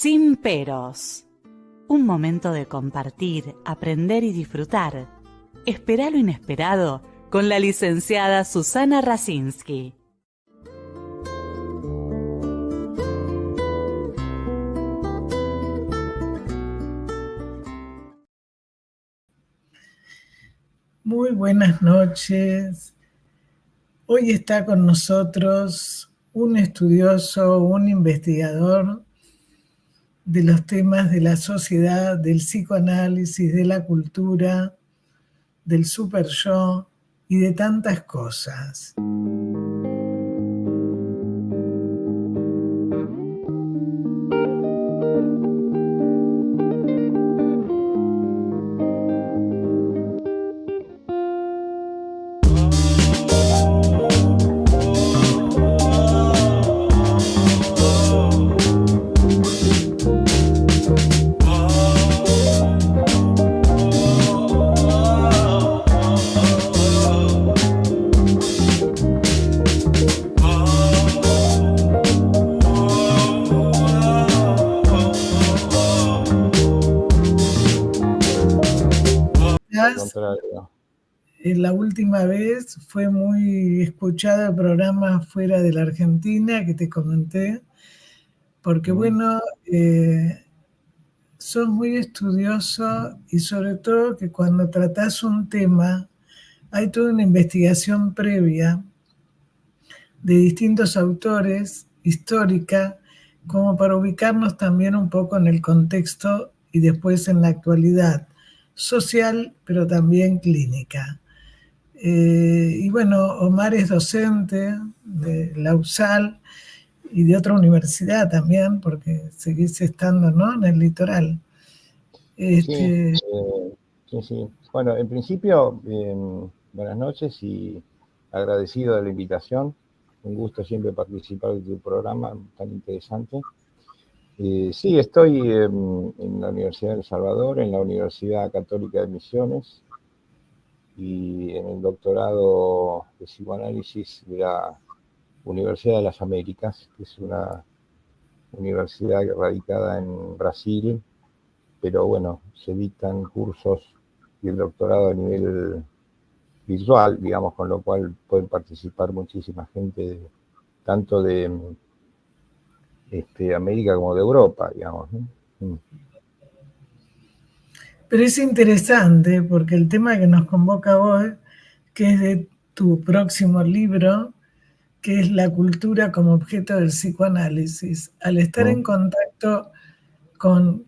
Sin peros. Un momento de compartir, aprender y disfrutar. Espera lo inesperado con la licenciada Susana Rasinski. Muy buenas noches. Hoy está con nosotros un estudioso, un investigador de los temas de la sociedad, del psicoanálisis, de la cultura, del super yo y de tantas cosas. La última vez fue muy escuchado el programa fuera de la Argentina que te comenté, porque bueno, sos muy estudioso y sobre todo que cuando tratás un tema hay toda una investigación previa de distintos autores, histórica, como para ubicarnos también un poco en el contexto y después en la actualidad social, pero también clínica. Y bueno, Omar es docente de la USAL y de otra universidad también, porque seguís estando, ¿no?, en el litoral. Sí. Bueno, en principio, buenas noches y agradecido de la invitación. Un gusto siempre participar de tu programa tan interesante. Sí, estoy en la Universidad de El Salvador, en la Universidad Católica de Misiones, y en el doctorado de psicoanálisis de la Universidad de las Américas, que es una universidad radicada en Brasil, pero bueno, se dictan cursos y el doctorado a nivel virtual, digamos, con lo cual pueden participar muchísima gente, tanto de América como de Europa, digamos, ¿no? Pero es interesante porque el tema que nos convoca hoy, que es de tu próximo libro, que es la cultura como objeto del psicoanálisis, al estar en contacto con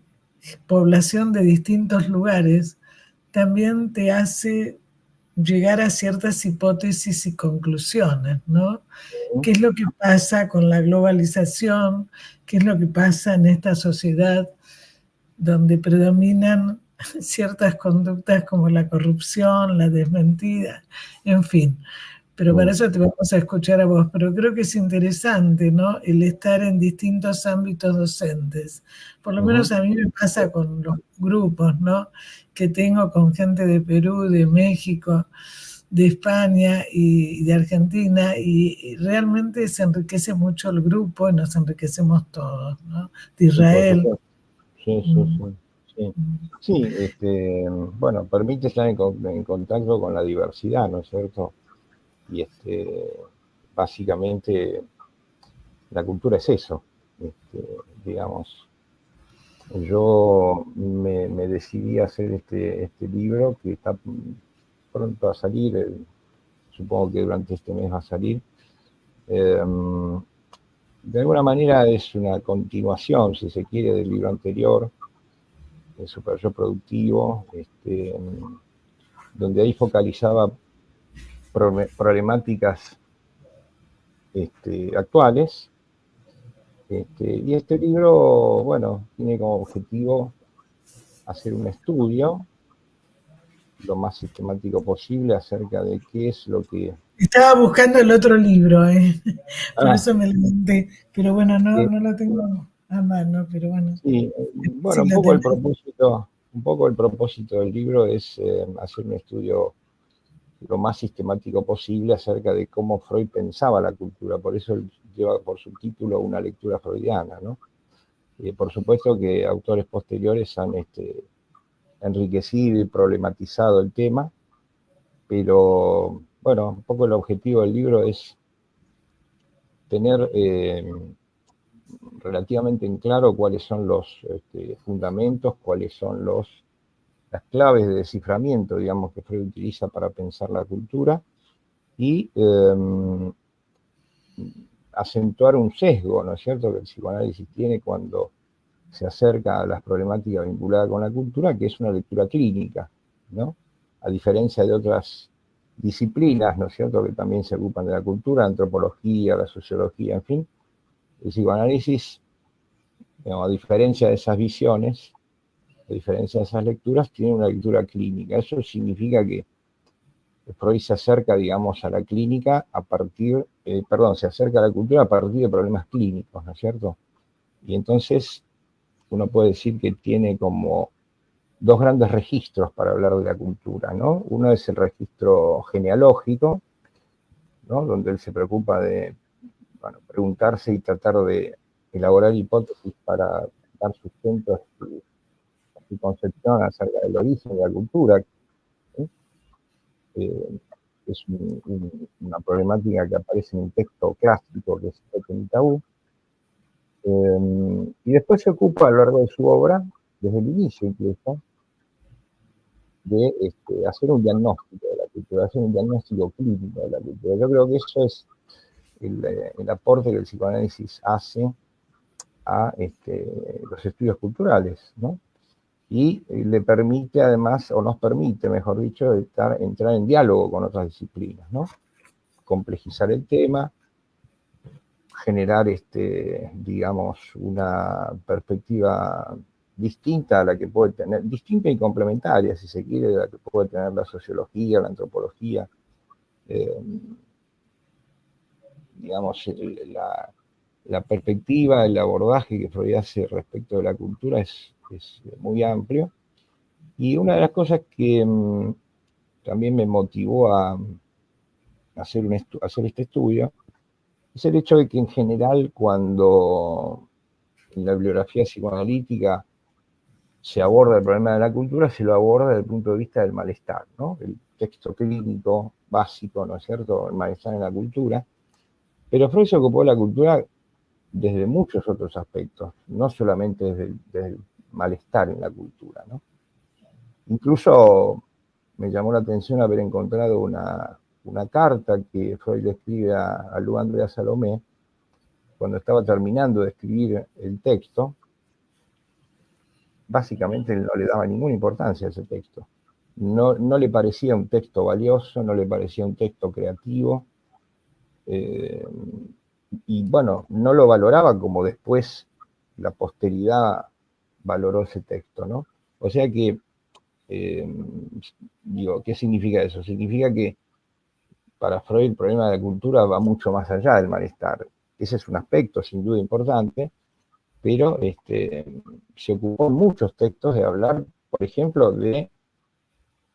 población de distintos lugares, también te hace llegar a ciertas hipótesis y conclusiones, ¿no? ¿Qué es lo que pasa con la globalización? ¿Qué es lo que pasa en esta sociedad donde predominan ciertas conductas como la corrupción, la desmentida, en fin? Pero para eso te vamos a escuchar a vos. Pero creo que es interesante, ¿no?, el estar en distintos ámbitos docentes. Por lo menos a mí me pasa con los grupos, ¿no?, que tengo con gente de Perú, de México, de España y de Argentina, y realmente se enriquece mucho el grupo y nos enriquecemos todos, ¿no? De Israel. Sí, bueno, permite estar en contacto con la diversidad, ¿no es cierto? Y básicamente la cultura es eso, digamos. Yo me decidí a hacer este libro que está pronto a salir, supongo que durante este mes va a salir. De alguna manera es una continuación, si se quiere, del libro anterior, el Super Yo Productivo, donde ahí focalizaba problemáticas actuales, Y este libro, bueno, tiene como objetivo hacer un estudio lo más sistemático posible acerca de qué es lo que... Estaba buscando el otro libro, por Ah, eso me levanté, pero bueno, no, eh, no lo tengo a mano, pero bueno, sí, bueno, si lo tenés. un poco el propósito del libro es hacer un estudio lo más sistemático posible acerca de cómo Freud pensaba la cultura, por eso lleva por subtítulo una lectura freudiana, ¿no? Por supuesto que autores posteriores han enriquecido y problematizado el tema, pero bueno, un poco el objetivo del libro es tener relativamente en claro cuáles son los fundamentos, cuáles son las claves de desciframiento, digamos, que Freud utiliza para pensar la cultura y acentuar un sesgo, ¿no es cierto?, que el psicoanálisis tiene cuando se acerca a las problemáticas vinculadas con la cultura, que es una lectura clínica, ¿no? A diferencia de otras disciplinas, ¿no es cierto?, que también se ocupan de la cultura, la antropología, la sociología, en fin, el psicoanálisis, digamos, a diferencia de esas visiones, a diferencia de esas lecturas, tiene una lectura clínica. Eso significa que Freud se acerca, digamos, a la clínica a partir, se acerca a la cultura a partir de problemas clínicos, ¿no es cierto? Y entonces uno puede decir que tiene como dos grandes registros para hablar de la cultura, ¿no? Uno es el registro genealógico, ¿no?, donde él se preocupa de, bueno, preguntarse y tratar de elaborar hipótesis para dar sustento a su concepción acerca del origen de la cultura. Es una problemática que aparece en un texto clásico que es el Tabú. Y después se ocupa a lo largo de su obra, desde el inicio incluso, de hacer un diagnóstico de la cultura, hacer un diagnóstico clínico de la cultura. Yo creo que eso es el aporte que el psicoanálisis hace a los estudios culturales, ¿no? Y le permite además, o nos permite, mejor dicho, entrar en diálogo con otras disciplinas, ¿no? Complejizar el tema, generar, digamos, una perspectiva distinta a la que puede tener, distinta y complementaria, si se quiere, de la que puede tener la sociología, la antropología. Digamos, la perspectiva, el abordaje que Freud hace respecto de la cultura es muy amplio. Y una de las cosas que también me motivó a hacer este estudio es el hecho de que en general cuando en la bibliografía psicoanalítica se aborda el problema de la cultura, se lo aborda desde el punto de vista del malestar, ¿no? El texto clínico básico, ¿no es cierto?, el malestar en la cultura. Pero Freud se ocupó de la cultura desde muchos otros aspectos, no solamente desde el malestar en la cultura, ¿no? Incluso me llamó la atención haber encontrado una carta que Freud le escribe a Lu Andrea Salomé cuando estaba terminando de escribir el texto. Básicamente no le daba ninguna importancia a ese texto. No le parecía un texto valioso, no le parecía un texto creativo, y bueno, no lo valoraba como después la posteridad valoró ese texto, ¿no? O sea que, digo, ¿qué significa eso? Significa que para Freud el problema de la cultura va mucho más allá del malestar. Ese es un aspecto sin duda importante, pero se ocupó en muchos textos de hablar, por ejemplo, de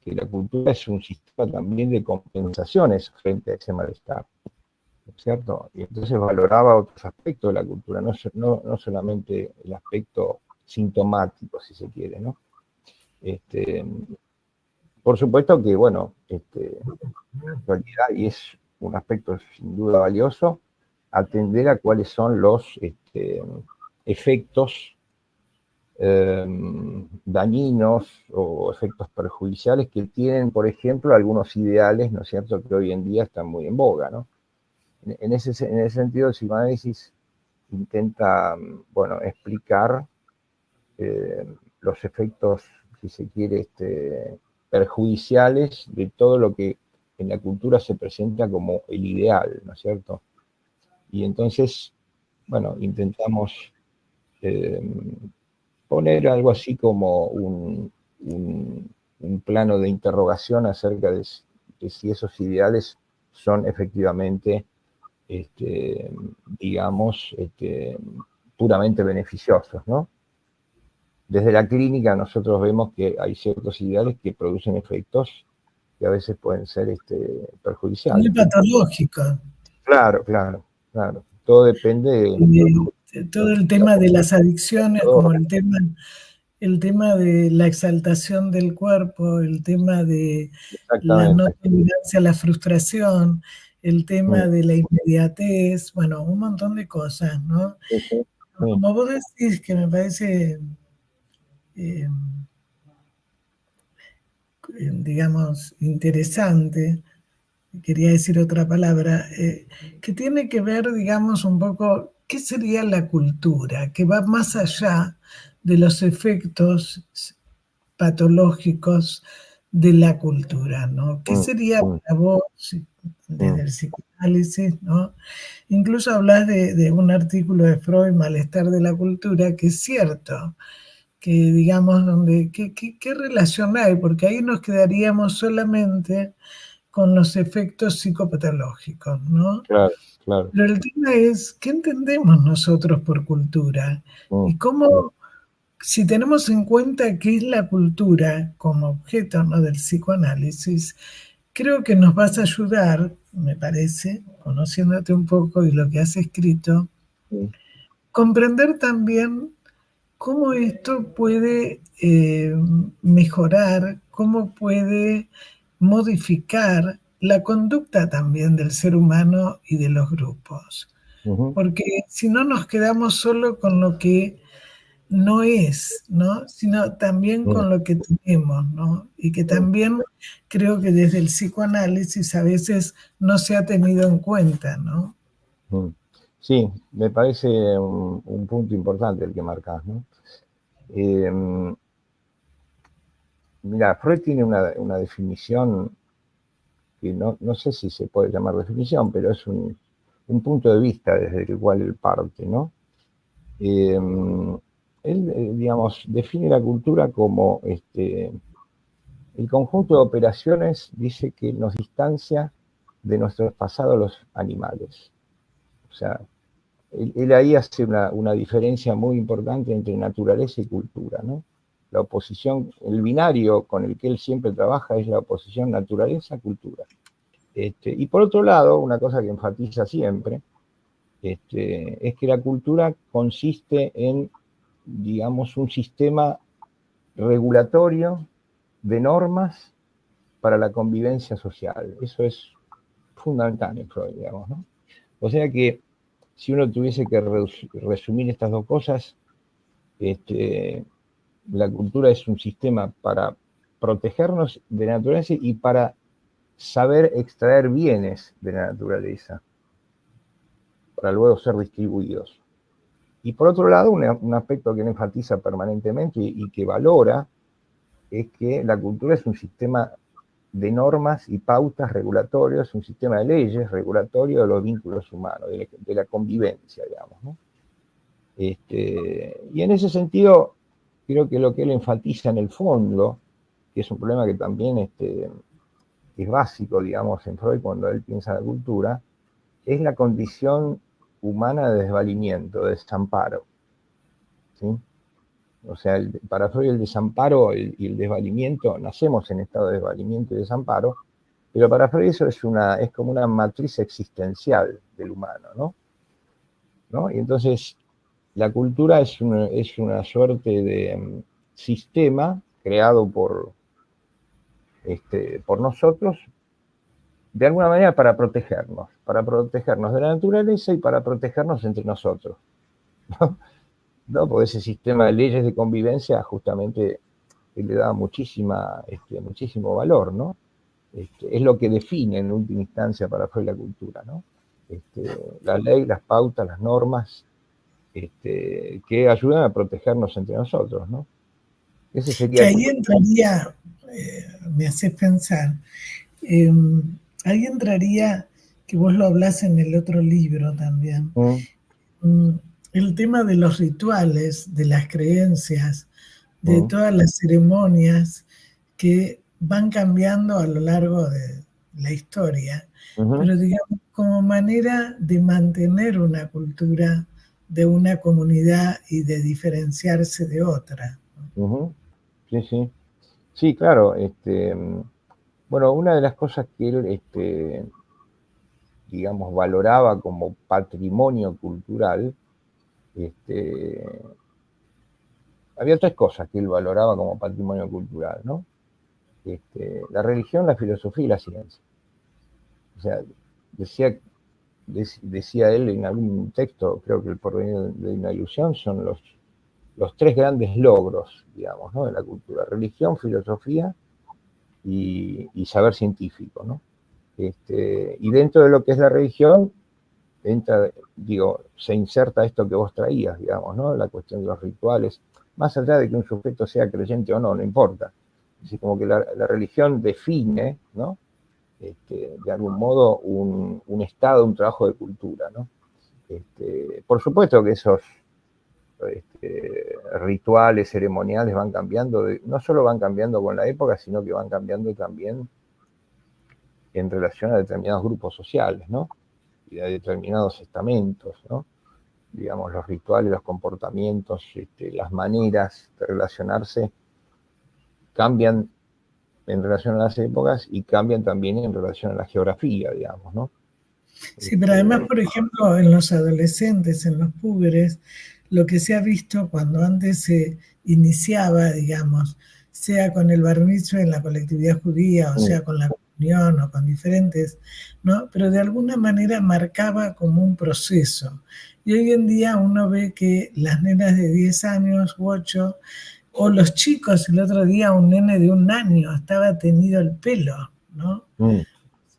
que la cultura es un sistema también de compensaciones frente a ese malestar, ¿cierto? Y entonces valoraba otros aspectos de la cultura, no solamente el aspecto sintomático, si se quiere, ¿no? Por supuesto que, bueno, en realidad, y es un aspecto sin duda valioso, atender a cuáles son los efectos dañinos o efectos perjudiciales que tienen, por ejemplo, algunos ideales, ¿no es cierto?, que hoy en día están muy en boga, ¿no? En ese sentido, el psicoanálisis intenta, bueno, explicar los efectos, si se quiere, perjudiciales de todo lo que en la cultura se presenta como el ideal, ¿no es cierto? Y entonces bueno, intentamos poner algo así como un plano de interrogación acerca de si esos ideales son efectivamente, digamos, puramente beneficiosos, ¿no? Desde la clínica nosotros vemos que hay ciertos ideales que producen efectos que a veces pueden ser perjudiciales. Muy patológico. Claro. Todo depende de todo el tema de las adicciones, como el tema de la exaltación del cuerpo, el tema de la no tolerancia a la frustración, el tema de la inmediatez, bueno, un montón de cosas, ¿no? Sí. Como vos decís, que me parece, digamos, interesante, quería decir otra palabra, que tiene que ver, digamos, un poco, ¿qué sería la cultura? Que va más allá de los efectos patológicos de la cultura, ¿no? ¿Qué sería para vos, desde el psicoanálisis, ¿no? Incluso hablas de un artículo de Freud, Malestar de la cultura, que es cierto, que digamos, ¿qué relación hay? Porque ahí nos quedaríamos solamente con los efectos psicopatológicos, ¿no? Claro. Pero el tema es, ¿qué entendemos nosotros por cultura? Y cómo, si tenemos en cuenta qué es la cultura como objeto, ¿no?, del psicoanálisis, creo que nos vas a ayudar, me parece, conociéndote un poco y lo que has escrito, comprender también cómo esto puede mejorar, cómo puede modificar la conducta también del ser humano y de los grupos. Porque si no nos quedamos solo con lo que no es, ¿no?, sino también con lo que tenemos, ¿no? Y que también creo que desde el psicoanálisis a veces no se ha tenido en cuenta, ¿no? Sí, me parece un punto importante el que marcás, ¿no? Mira, Freud tiene una definición que no sé si se puede llamar definición, pero es un punto de vista desde el cual él parte, ¿no? Él, digamos, define la cultura como el conjunto de operaciones, dice, que nos distancia de nuestro pasado los animales. O sea, él ahí hace una diferencia muy importante entre naturaleza y cultura, ¿no? La oposición, el binario con el que él siempre trabaja es la oposición naturaleza-cultura. Y por otro lado, una cosa que enfatiza siempre, es que la cultura consiste en, digamos, un sistema regulatorio de normas para la convivencia social. Eso es fundamental en Freud, digamos, ¿no? O sea que si uno tuviese que resumir estas dos cosas, la cultura es un sistema para protegernos de la naturaleza y para saber extraer bienes de la naturaleza, para luego ser distribuidos. Y por otro lado, un aspecto que él enfatiza permanentemente y que valora es que la cultura es un sistema de normas y pautas regulatorios, un sistema de leyes regulatorio de los vínculos humanos, de la convivencia, digamos, ¿no? Y en ese sentido, creo que lo que él enfatiza en el fondo, que es un problema que también es básico, digamos, en Freud cuando él piensa en la cultura, es la condición humana de desvalimiento, de desamparo, ¿sí? O sea, para Freud el desamparo y el desvalimiento, nacemos en estado de desvalimiento y desamparo, pero para Freud eso es como una matriz existencial del humano, ¿no? Y entonces la cultura es una suerte de sistema creado por nosotros, de alguna manera para protegernos de la naturaleza y para protegernos entre nosotros, ¿no? Porque ese sistema de leyes de convivencia justamente le da muchísimo valor, ¿no? Es lo que define en última instancia para Freud la cultura, ¿no? La ley, las pautas, las normas, que ayudan a protegernos entre nosotros, ¿no? Ese sería... Que ahí entraría, me haces pensar, ahí entraría, que vos lo hablás en el otro libro también, el tema de los rituales, de las creencias, de todas las ceremonias que van cambiando a lo largo de la historia, pero digamos como manera de mantener una cultura de una comunidad y de diferenciarse de otra. Sí, sí. Sí, claro. Bueno, una de las cosas que él, digamos, valoraba como patrimonio cultural, había tres cosas que él valoraba como patrimonio cultural, ¿no? La religión, la filosofía y la ciencia. O sea, decía él en algún texto, creo que el porvenir de una ilusión, son los tres grandes logros, digamos, ¿no? De la cultura: religión, filosofía y saber científico, ¿no? Y dentro de lo que es la religión, se inserta esto que vos traías, digamos, ¿no? La cuestión de los rituales, más allá de que un sujeto sea creyente o no, no importa. Es como que la religión define, ¿no? De algún modo un estado, un trabajo de cultura, ¿no? Por supuesto que esos rituales, ceremoniales van cambiando, no solo van cambiando con la época, sino que van cambiando también en relación a determinados grupos sociales, ¿no? Y a determinados estamentos, ¿no? Digamos, los rituales, los comportamientos, las maneras de relacionarse cambian en relación a las épocas y cambian también en relación a la geografía, digamos, ¿no? Sí, pero además, por ejemplo, en los adolescentes, en los púberes, lo que se ha visto cuando antes se iniciaba, digamos, sea con el bar mitzvah en la colectividad judía, o sea con la comunión o con diferentes, ¿no? Pero de alguna manera marcaba como un proceso. Y hoy en día uno ve que las nenas de 10 años u 8, o los chicos, el otro día un nene de 1 año estaba teñido el pelo, ¿no? O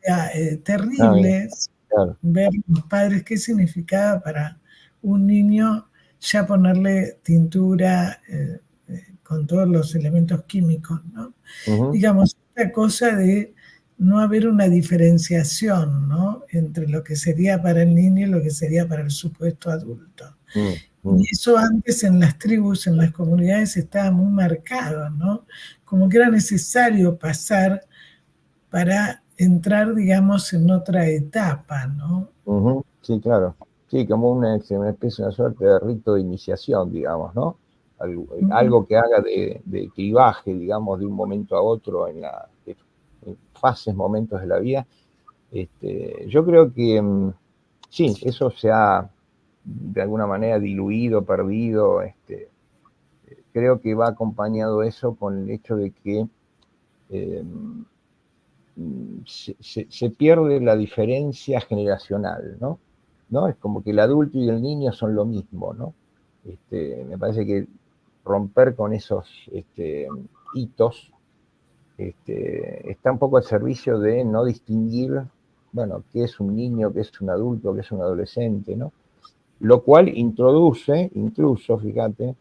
sea, terrible. Claro. Ver los padres qué significaba para un niño ya ponerle tintura con todos los elementos químicos, ¿no? Digamos, esta cosa de no haber una diferenciación, ¿no? Entre lo que sería para el niño y lo que sería para el supuesto adulto. Y eso antes en las tribus, en las comunidades estaba muy marcado, ¿no? Como que era necesario pasar para entrar, digamos, en otra etapa, ¿no? Sí, claro. Sí, como una especie, una suerte de rito de iniciación, digamos, ¿no? Algo que haga de clivaje, digamos, de un momento a otro en fases, momentos de la vida. Yo creo que sí, eso se ha de alguna manera diluido, perdido. Creo que va acompañado eso con el hecho de que se pierde la diferencia generacional, ¿no? Es como que el adulto y el niño son lo mismo, ¿no? Me parece que romper con esos hitos está un poco al servicio de no distinguir, bueno, qué es un niño, qué es un adulto, qué es un adolescente, ¿no? Lo cual introduce, incluso, fíjate,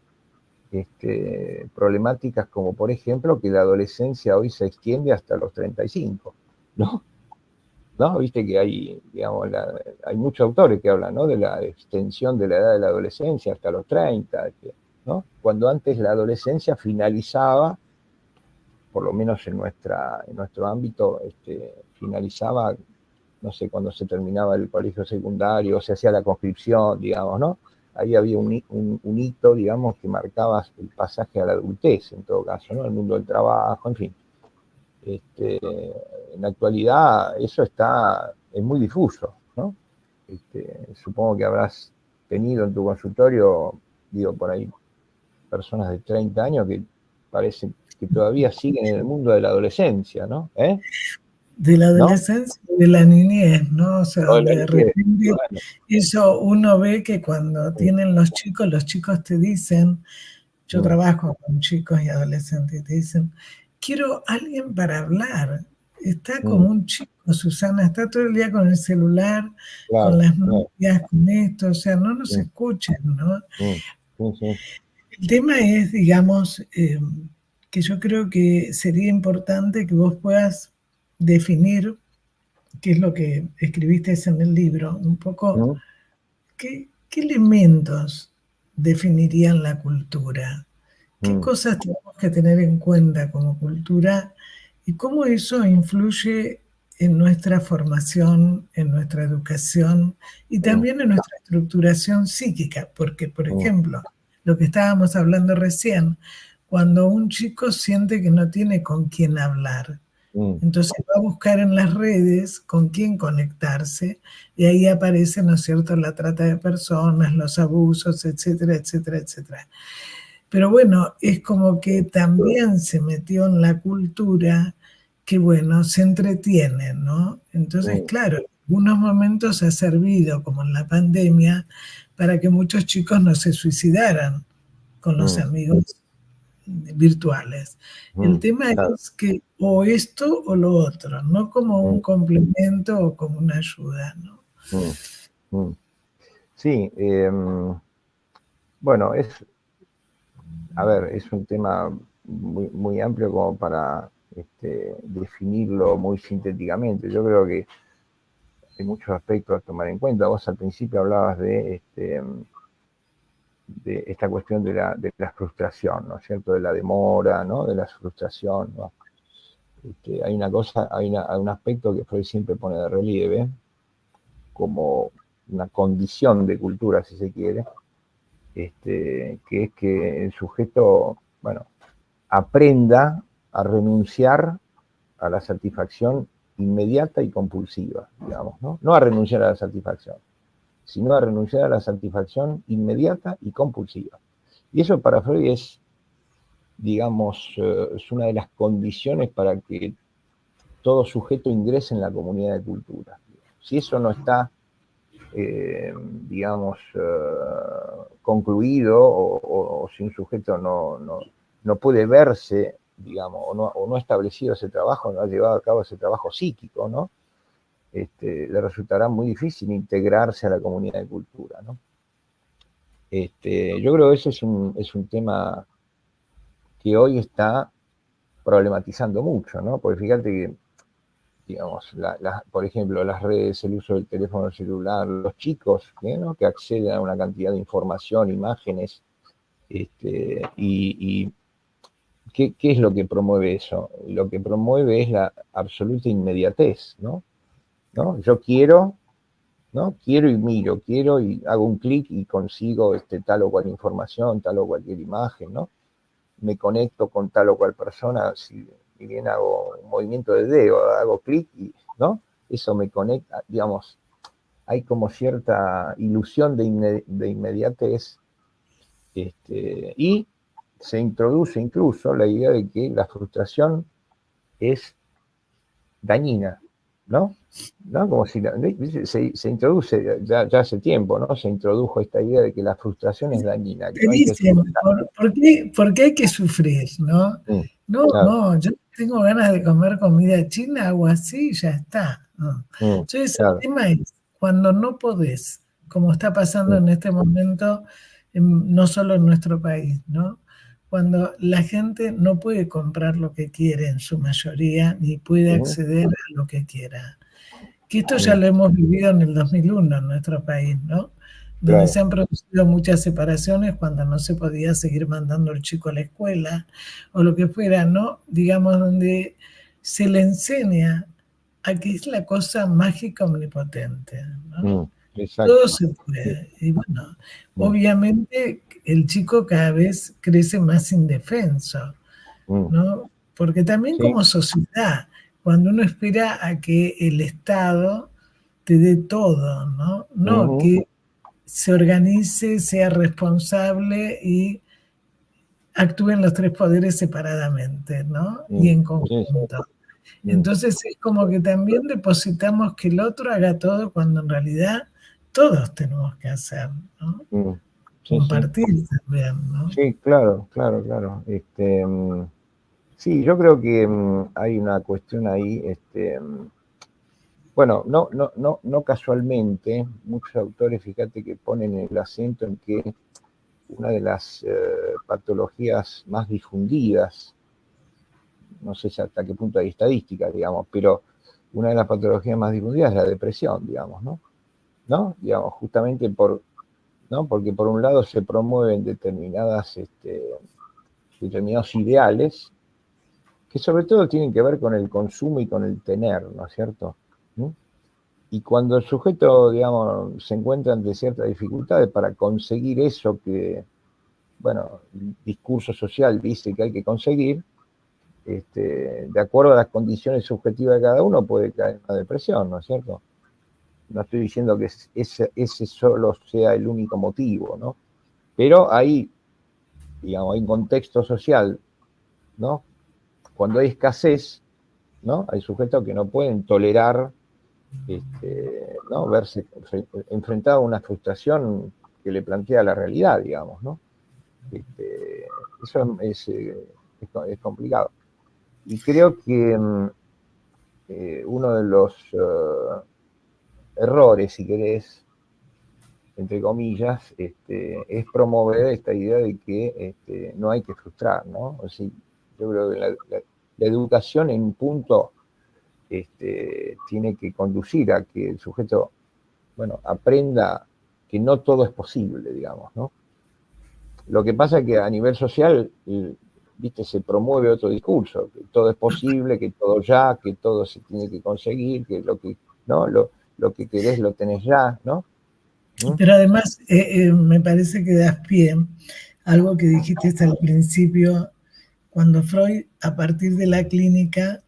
problemáticas como, por ejemplo, que la adolescencia hoy se extiende hasta los 35, ¿no? ¿No? Viste que hay, digamos, hay muchos autores que hablan, ¿no? De la extensión de la edad de la adolescencia hasta los 30, ¿no? Cuando antes la adolescencia finalizaba, por lo menos en nuestro ámbito, finalizaba, no sé, cuando se terminaba el colegio secundario, se hacía la conscripción, digamos, ¿no? Ahí había un hito, digamos, que marcaba el pasaje a la adultez, en todo caso, ¿no? El mundo del trabajo, en fin. En la actualidad eso es muy difuso, ¿no? Supongo que habrás tenido en tu consultorio, digo, por ahí, personas de 30 años que parece que todavía siguen en el mundo de la adolescencia, ¿no? De la adolescencia, ¿no? De la niñez, ¿no? O sea, donde de repente bueno. Eso uno ve que cuando tienen los chicos te dicen, yo trabajo con chicos y adolescentes, te dicen, quiero alguien para hablar. Está como un chico, Susana, está todo el día con el celular, con las noticias, con esto, o sea, no nos escuchan, ¿no? El tema es, digamos, que yo creo que sería importante que vos puedas definir, qué es lo que escribiste en el libro, un poco, ¿qué elementos definirían la cultura? ¿Qué cosas tenemos que tener en cuenta como cultura y cómo eso influye en nuestra formación, en nuestra educación y también en nuestra estructuración psíquica? Porque, por ejemplo, lo que estábamos hablando recién, cuando un chico siente que no tiene con quién hablar, entonces va a buscar en las redes con quién conectarse y ahí aparece, ¿no es cierto?, la trata de personas, los abusos, etcétera, etcétera, etcétera. Pero bueno, es como que también se metió en la cultura que, bueno, se entretiene, ¿no? Entonces, claro, en algunos momentos ha servido, como en la pandemia, para que muchos chicos no se suicidaran con los amigos virtuales. El tema es que o esto o lo otro, no como un complemento o como una ayuda, ¿no? Sí, bueno, a ver, es un tema muy, muy amplio como para definirlo muy sintéticamente. Yo creo que hay muchos aspectos a tomar en cuenta. Vos al principio hablabas de esta cuestión de la frustración, ¿no es cierto? De la demora, ¿no? De la frustración, ¿no? Hay una cosa, hay un aspecto que Freud siempre pone de relieve, como una condición de cultura, si se quiere, que es que el sujeto, bueno, aprenda a renunciar a la satisfacción inmediata y compulsiva, digamos, ¿no? No a renunciar a la satisfacción, sino a renunciar a la satisfacción inmediata y compulsiva. Y eso para Freud es, digamos, es una de las condiciones para que todo sujeto ingrese en la comunidad de cultura. Si eso no está, digamos, concluido, o si un sujeto no puede verse, digamos, o no ha establecido ese trabajo, no ha llevado a cabo ese trabajo psíquico, ¿no? Le resultará muy difícil integrarse a la comunidad de cultura, ¿no? Yo creo que ese es un tema que hoy está problematizando mucho, ¿no? Porque fíjate que, digamos, por ejemplo, las redes, el uso del teléfono celular, los chicos, ¿no?, que acceden a una cantidad de información, imágenes, y ¿qué es lo que promueve eso? Lo que promueve es la absoluta inmediatez, ¿no? Yo quiero, ¿no? Quiero y miro, quiero y hago un clic y consigo tal o cual información, tal o cualquier imagen, ¿no? Me conecto con tal o cual persona, si bien hago un movimiento de dedo, hago clic y, ¿no? Eso me conecta, digamos, hay como cierta ilusión de inmediatez, y se introduce incluso la idea de que la frustración es dañina, ¿no? Como si se introduce ya hace tiempo, ¿no? Se introdujo esta idea de que la frustración es dañina. Que Te no hay que dicen, ¿por qué hay que sufrir, no? No, yo tengo ganas de comer comida china, hago así y ya está. No. Entonces, el tema es, cuando no podés, como está pasando en este momento, no solo en nuestro país, ¿no? Cuando la gente no puede comprar lo que quiere en su mayoría, ni puede acceder a lo que quiera. Que esto ya lo hemos vivido en el 2001 en nuestro país, ¿no? Donde se han producido muchas separaciones cuando no se podía seguir mandando al chico a la escuela o lo que fuera, ¿no? Digamos, donde se le enseña a que es la cosa mágica omnipotente, ¿no? Todo se puede. Y bueno, obviamente el chico cada vez crece más indefenso, ¿no? Porque también como sociedad, cuando uno espera a que el Estado te dé todo, ¿no? No que se organice, sea responsable y actúen los tres poderes separadamente, ¿no? Y en conjunto. Entonces es como que también depositamos que el otro haga todo cuando en realidad todos tenemos que hacer, ¿no? Compartir también, ¿no? Sí, claro. Sí, yo creo que hay una cuestión ahí, bueno, no casualmente, muchos autores, fíjate, que ponen el acento en que una de las patologías más difundidas, no sé si hasta qué punto hay estadística, digamos, pero una de las patologías más difundidas es la depresión, digamos, ¿no? Digamos, justamente por ¿no? Porque por un lado se promueven determinados ideales que sobre todo tienen que ver con el consumo y con el tener, ¿no es cierto? ¿Mm? Y cuando el sujeto, digamos, se encuentra ante ciertas dificultades para conseguir eso que, bueno, el discurso social dice que hay que conseguir, de acuerdo a las condiciones subjetivas de cada uno, puede caer en una depresión, ¿no es cierto? No estoy diciendo que ese solo sea el único motivo, ¿no? Pero hay, digamos, hay un contexto social, ¿no? Cuando hay escasez, ¿no? Hay sujetos que no pueden tolerar, ¿no? Verse enfrentado a una frustración que le plantea la realidad, digamos, ¿no? Eso es complicado. Y creo que uno de los errores, si querés, entre comillas, es promover esta idea de que no hay que frustrar, ¿no? O sea, yo creo que la educación en un punto tiene que conducir a que el sujeto, bueno, aprenda que no todo es posible, digamos, ¿no? Lo que pasa es que a nivel social, viste, se promueve otro discurso, que todo es posible, que todo ya, que todo se tiene que conseguir, que ¿no? Lo que querés lo tenés ya, ¿no? Pero además me parece que das pie a algo que dijiste hasta el principio, cuando Freud, a partir de la clínica,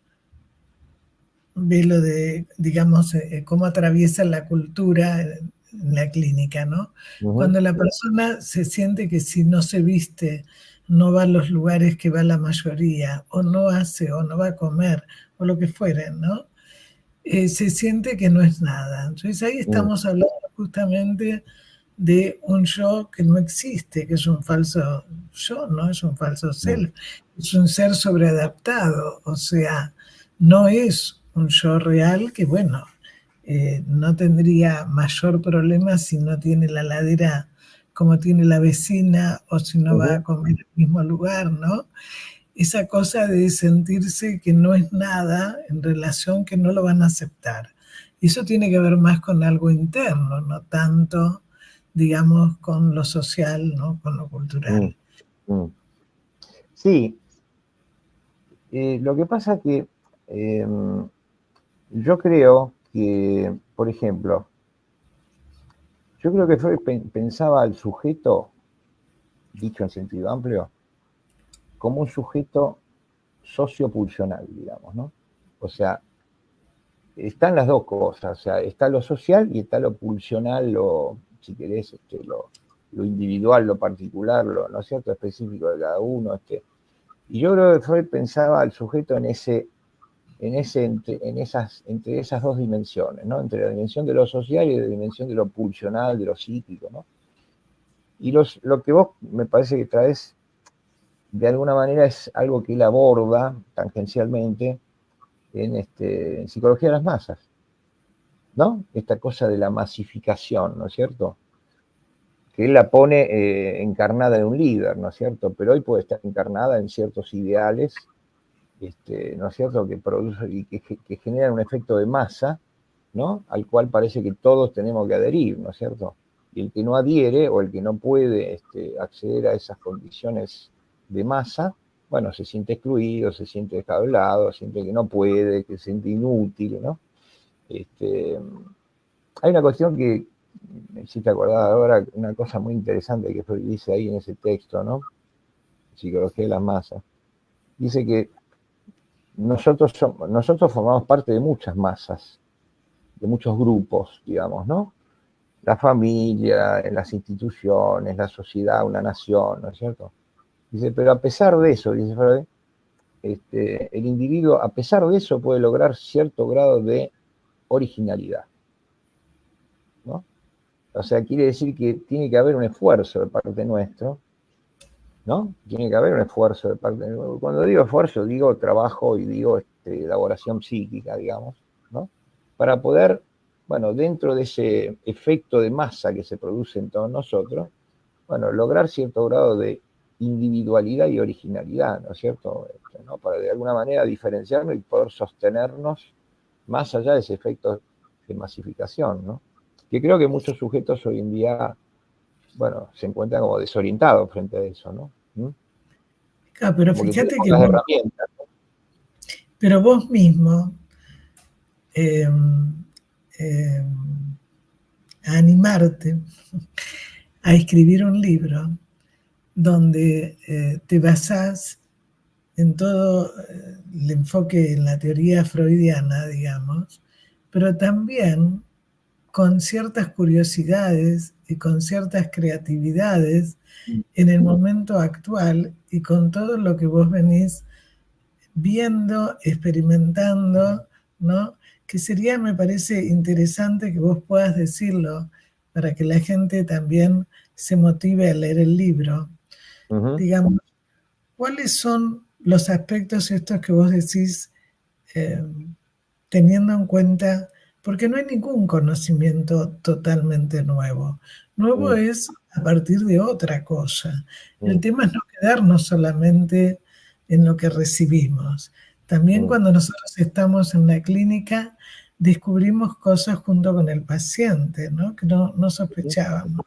ve lo de, digamos, cómo atraviesa la cultura en la clínica, ¿no? Cuando la persona se siente que si no se viste, no va a los lugares que va la mayoría, o no hace, o no va a comer, o lo que fuere, ¿no? Se siente que no es nada. Entonces ahí estamos hablando justamente de un yo que no existe, que es un falso yo, no es un falso self, es un ser sobreadaptado, o sea, no es un yo real que, bueno, no tendría mayor problema si no tiene la ladera como tiene la vecina o si no va a comer al mismo lugar, ¿no? Esa cosa de sentirse que no es nada en relación que no lo van a aceptar. Y eso tiene que ver más con algo interno, no tanto, digamos, con lo social, ¿no? Con lo cultural. Sí. Lo que pasa es que yo creo que, por ejemplo, yo creo que Freud pensaba al sujeto, dicho en sentido amplio, como un sujeto sociopulsional, digamos, ¿no? O sea, están las dos cosas, o sea, está lo social y está lo pulsional, si querés, lo individual, lo particular, ¿no es cierto?, específico de cada uno. Y yo creo que Freud pensaba al sujeto entre esas dos dimensiones, ¿no? Entre la dimensión de lo social y la dimensión de lo pulsional, de lo psíquico, ¿no? Y lo que vos me parece que traes, de alguna manera, es algo que él aborda tangencialmente en Psicología de las Masas, ¿no? Esta cosa de la masificación, ¿no es cierto?, que él la pone encarnada en un líder, ¿no es cierto?, pero hoy puede estar encarnada en ciertos ideales, ¿no es cierto?, que produce y que generan un efecto de masa, ¿no?, al cual parece que todos tenemos que adherir, ¿no es cierto? Y el que no adhiere o el que no puede acceder a esas condiciones de masa, bueno, se siente excluido, se siente dejado de lado, siente que no puede, que se siente inútil, ¿no? Hay una cuestión que me hiciste acordar ahora, una cosa muy interesante que Freud dice ahí en ese texto, ¿no? Psicología de las Masas. Dice que nosotros formamos parte de muchas masas, de muchos grupos, digamos, ¿no? La familia, las instituciones, la sociedad, una nación, ¿no es cierto? Dice, pero a pesar de eso, dice Freud, el individuo, a pesar de eso, puede lograr cierto grado de originalidad, ¿no? O sea, quiere decir que tiene que haber un esfuerzo de parte nuestro, ¿no? Tiene que haber un esfuerzo de parte nuestro. Cuando digo esfuerzo, digo trabajo y digo elaboración psíquica, digamos, ¿no? Para poder, bueno, dentro de ese efecto de masa que se produce en todos nosotros, bueno, lograr cierto grado de individualidad y originalidad, ¿no es cierto? ¿No? Para de alguna manera diferenciarnos y poder sostenernos más allá de ese efecto de masificación, ¿no? Que creo que muchos sujetos hoy en día bueno, se encuentra como desorientado frente a eso, ¿no? Claro, pero Como fíjate que que las vos, herramientas, ¿no? pero vos mismo eh, eh, a animarte a escribir un libro donde te basás en todo el enfoque en la teoría freudiana, digamos, pero también con ciertas curiosidades y con ciertas creatividades en el momento actual y con todo lo que vos venís viendo, experimentando, ¿no? Que sería, me parece interesante que vos puedas decirlo para que la gente también se motive a leer el libro. Ujú, Digamos, ¿cuáles son los aspectos estos que vos decís eh, teniendo en cuenta, porque no hay ningún conocimiento totalmente nuevo? Nuevo mm, es a partir de otra cosa. El mm, tema es no quedarnos solamente en lo que recibimos. También mm, cuando nosotros estamos en la clínica, descubrimos cosas junto con el paciente, ¿no? Que no sospechábamos.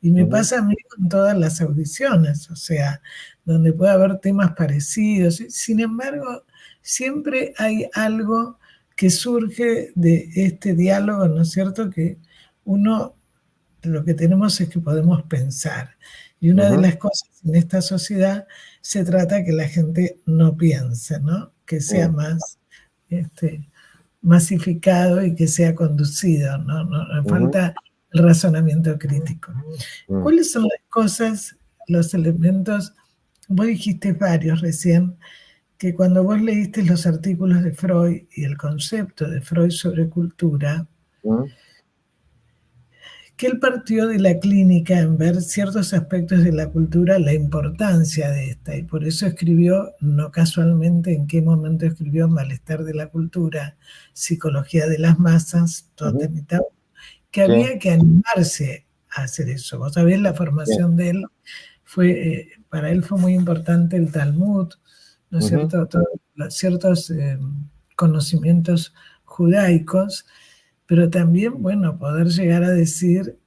Y me ujú, pasa a mí con todas las audiciones, o sea, donde puede haber temas parecidos. Sin embargo, siempre hay algo que surge de este diálogo, ¿no es cierto? Que uno, lo que tenemos es que podemos pensar. Y una de ujú, las cosas en esta sociedad se trata que la gente no piense, ¿no? Que sea mm, más masificado y que sea conducido, ¿no? No ujú, falta el razonamiento crítico. mm. ¿Cuáles son las cosas, los elementos? Vos dijiste varios recién, que cuando vos leíste los artículos de Freud y el concepto de Freud sobre cultura, Mm, que él partió de la clínica en ver ciertos aspectos de la cultura, la importancia de esta, y por eso escribió, no casualmente, en qué momento escribió Malestar de la cultura, Psicología de las masas, ujú, Totem y Tabú, que sí, había que animarse a hacer eso. Vos sabés, la sí, formación de él para él fue muy importante el Talmud, ¿no es ujú, cierto? Ciertos conocimientos judaicos, pero también, bueno, poder llegar a decir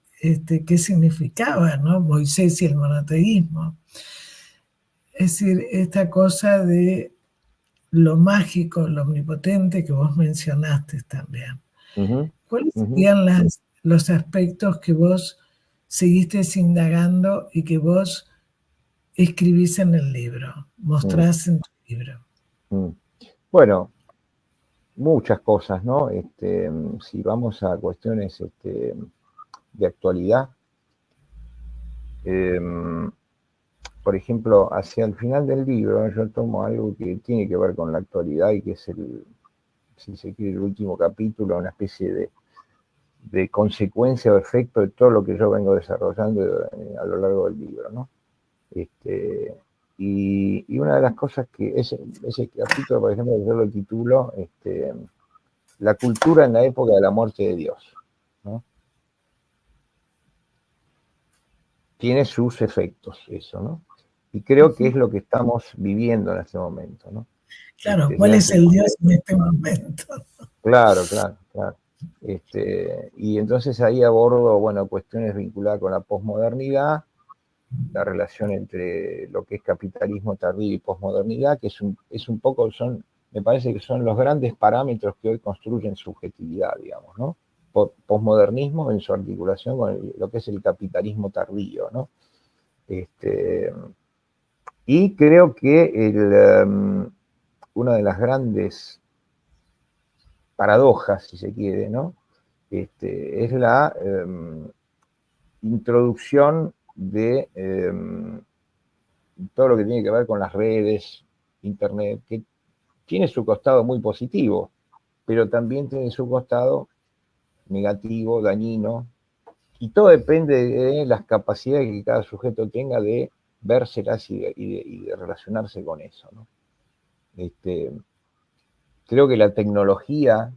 qué significaba, ¿no? Moisés y el monoteísmo. Es decir, esta cosa de lo mágico, lo omnipotente que vos mencionaste también. ujú, ¿Cuáles ujú, serían los aspectos que vos seguiste indagando y que vos escribís en el libro, mm, mostrás en tu libro? mm. Bueno, muchas cosas, ¿no? Si vamos a cuestiones de actualidad, por ejemplo, hacia el final del libro yo tomo algo que tiene que ver con la actualidad y que es si se quiere, el último capítulo, una especie de consecuencia o efecto de todo lo que yo vengo desarrollando a lo largo del libro, ¿no? Y una de las cosas que ese capítulo, por ejemplo, yo lo titulo La cultura en la época de la muerte de Dios, ¿no? Tiene sus efectos eso, ¿no? Y creo que es lo que estamos viviendo en este momento, ¿no? Claro, ¿cuál Ya es el Dios en este momento? claro, claro, claro. Y entonces ahí abordo, bueno, cuestiones vinculadas con la posmodernidad, la relación entre lo que es capitalismo tardío y posmodernidad, que es un poco, me parece que son los grandes parámetros que hoy construyen subjetividad, digamos, ¿no? Posmodernismo en su articulación con lo que es el capitalismo tardío, ¿no? Y creo que una de las grandes paradojas, si se quiere, ¿no? Es la introducción de todo lo que tiene que ver con las redes, Internet, que tiene su costado muy positivo, pero también tiene su costado negativo, dañino, y todo depende de las capacidades que cada sujeto tenga de vérselas y de relacionarse con eso, ¿no? Creo que la tecnología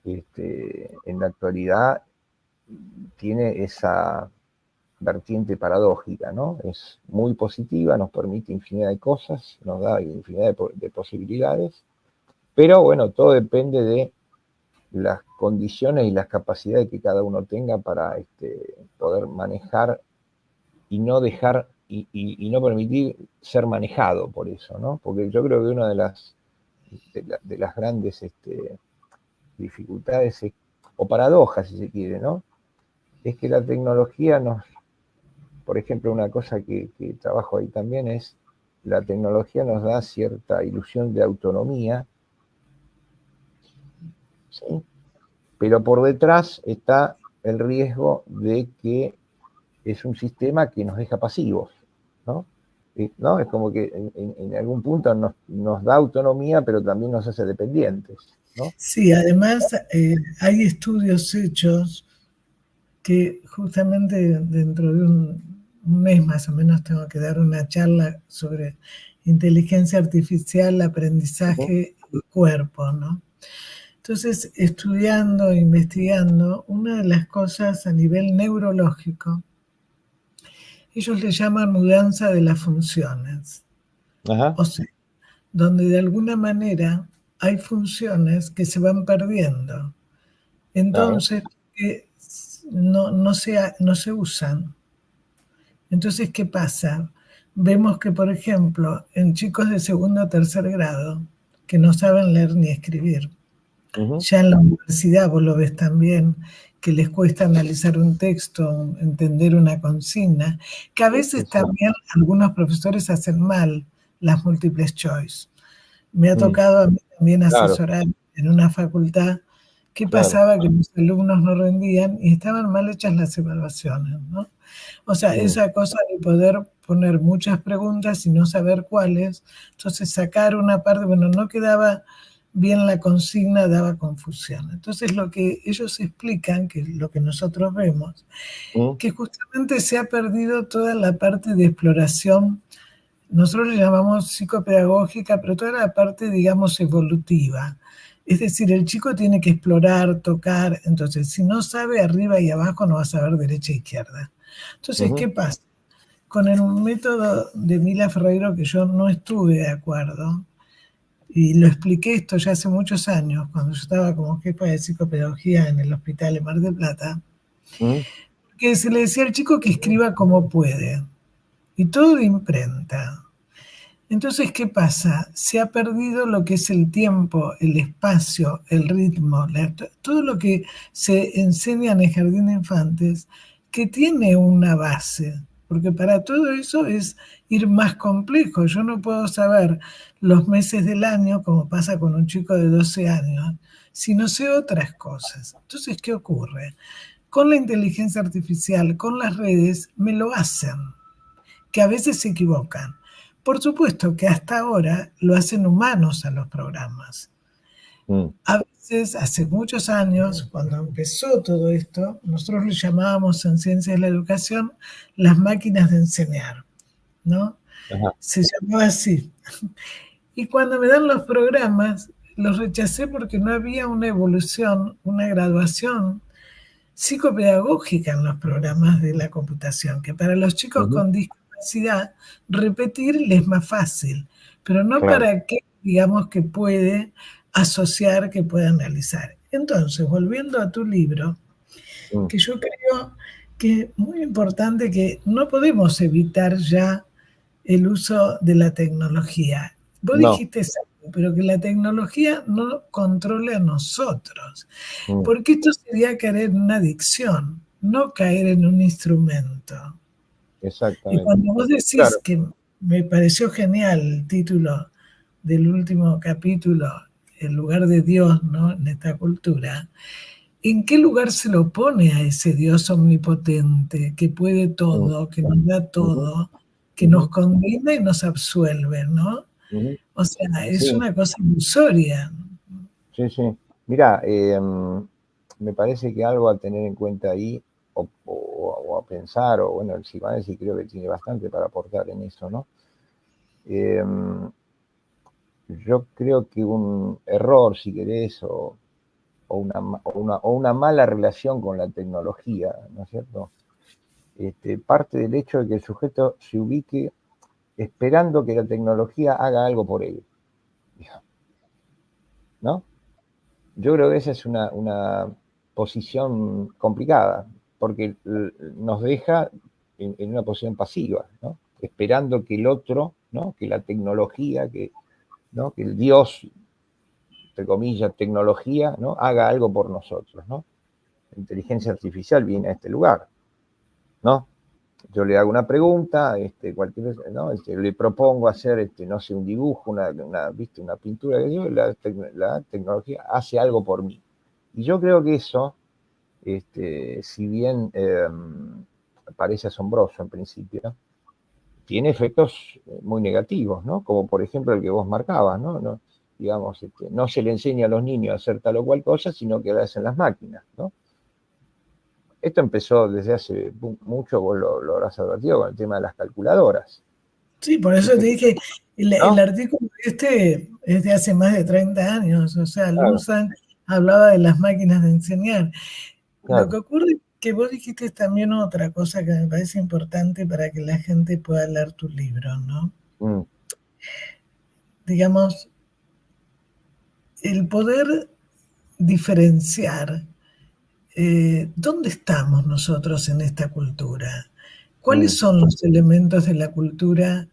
en la actualidad tiene esa vertiente paradójica, ¿no? Es muy positiva, nos permite infinidad de cosas, nos da infinidad de posibilidades, pero bueno, todo depende de las condiciones y las capacidades que cada uno tenga para poder manejar y no dejar y no permitir ser manejado por eso, ¿no? Porque yo creo que una de las grandes dificultades o paradojas, si se quiere, ¿no? Es que la tecnología por ejemplo, una cosa que trabajo ahí también es, la tecnología nos da cierta ilusión de autonomía, ¿sí? Pero por detrás está el riesgo de que es un sistema que nos deja pasivos, ¿no? ¿No? Es como que en algún punto nos da autonomía, pero también nos hace dependientes, ¿no? Sí, además hay estudios hechos que justamente dentro de un mes más o menos tengo que dar una charla sobre inteligencia artificial, aprendizaje y cuerpo, ¿no? Entonces, estudiando, investigando, una de las cosas a nivel neurológico, ellos le llaman mudanza de las funciones. Ajá. O sea, donde de alguna manera hay funciones que se van perdiendo. Entonces, que no se usan. Entonces, ¿qué pasa? Vemos que, por ejemplo, en chicos de segundo o tercer grado, que no saben leer ni escribir, ya en la universidad vos lo ves también, que les cuesta analizar un texto, entender una consigna, que a veces también algunos profesores hacen mal las múltiples choice. Me ha tocado a mí también asesorar en una facultad qué pasaba que los alumnos no rendían y estaban mal hechas las evaluaciones, ¿no? O sea, esa cosa de poder poner muchas preguntas y no saber cuáles, entonces sacar una parte, bueno, no quedaba bien la consigna, daba confusión. Entonces lo que ellos explican, que es lo que nosotros vemos, que justamente se ha perdido toda la parte de exploración, nosotros le llamamos psicopedagógica, pero toda la parte, digamos, evolutiva. Es decir, el chico tiene que explorar, tocar, entonces si no sabe arriba y abajo no va a saber derecha e izquierda. Entonces, ¿qué pasa? Con el método de Mila Ferreiro, que yo no estuve de acuerdo, y lo expliqué esto ya hace muchos años, cuando yo estaba como jefa de psicopedagogía en el hospital de Mar del Plata, que se le decía al chico que escriba como puede, y todo de imprenta. Entonces, ¿qué pasa? Se ha perdido lo que es el tiempo, el espacio, el ritmo, todo lo que se enseña en el jardín de infantes, que tiene una base, porque para todo eso es ir más complejo. Yo no puedo saber los meses del año, como pasa con un chico de 12 años, si no sé otras cosas. Entonces, ¿qué ocurre? Con la inteligencia artificial, con las redes, me lo hacen, que a veces se equivocan. Por supuesto que hasta ahora lo hacen humanos a los programas. A veces, hace muchos años, cuando empezó todo esto, nosotros lo llamábamos en Ciencias de la Educación las máquinas de enseñar, ¿no? Se llamaba así. Y cuando me dan los programas, los rechacé porque no había una evolución, una graduación psicopedagógica en los programas de la computación, que para los chicos con discapacidad repetir les es más fácil, pero no para que, digamos, que puede asociar, que puede analizar. Entonces, volviendo a tu libro, que yo creo que es muy importante que no podemos evitar ya el uso de la tecnología. Vos dijiste eso, pero que la tecnología no controle a nosotros, porque esto sería caer en una adicción, no caer en un instrumento. Exactamente. Y cuando vos decís que me pareció genial el título del último capítulo, el lugar de Dios, ¿no?, en esta cultura, ¿en qué lugar se lo pone a ese Dios omnipotente que puede todo, que nos da todo, que nos condena y nos absuelve, ¿no? O sea, es una cosa ilusoria. Sí, sí. Mira, me parece que algo a tener en cuenta ahí, o a pensar, o bueno, el psicoanálisis creo que tiene bastante para aportar en eso, ¿no? Yo creo que un error, si querés, o una mala relación con la tecnología, ¿no es cierto? Parte del hecho de que el sujeto se ubique esperando que la tecnología haga algo por él, ¿no? yo creo que esa es una posición complicada, porque nos deja en una posición pasiva, ¿no? Esperando que el otro, ¿no? Que la tecnología, ¿no? Que el Dios, entre comillas, tecnología, ¿no? Haga algo por nosotros, ¿no? La inteligencia artificial viene a este lugar, ¿no? Yo le hago una pregunta, ¿no? Le propongo hacer, no sé, un dibujo, ¿viste? Una pintura, la tecnología hace algo por mí. Y yo creo que eso, si bien parece asombroso en principio, tiene efectos muy negativos, ¿no? Como por ejemplo el que vos marcabas, ¿no? Digamos, no se le enseña a los niños a hacer tal o cual cosa, sino que lo hacen las máquinas, ¿no? Esto empezó desde hace mucho, vos lo habrás advertido con el tema de las calculadoras. Sí, por eso te dije, el ¿No? artículo es de hace más de 30 años, o sea, Claro, Lunsan hablaba de las máquinas de enseñar. Lo que claro. ocurre es que vos dijiste también otra cosa que me parece importante para que la gente pueda leer tu libro, ¿no? Mm, Digamos, el poder diferenciar dónde estamos nosotros en esta cultura, cuáles mm, son los elementos de la cultura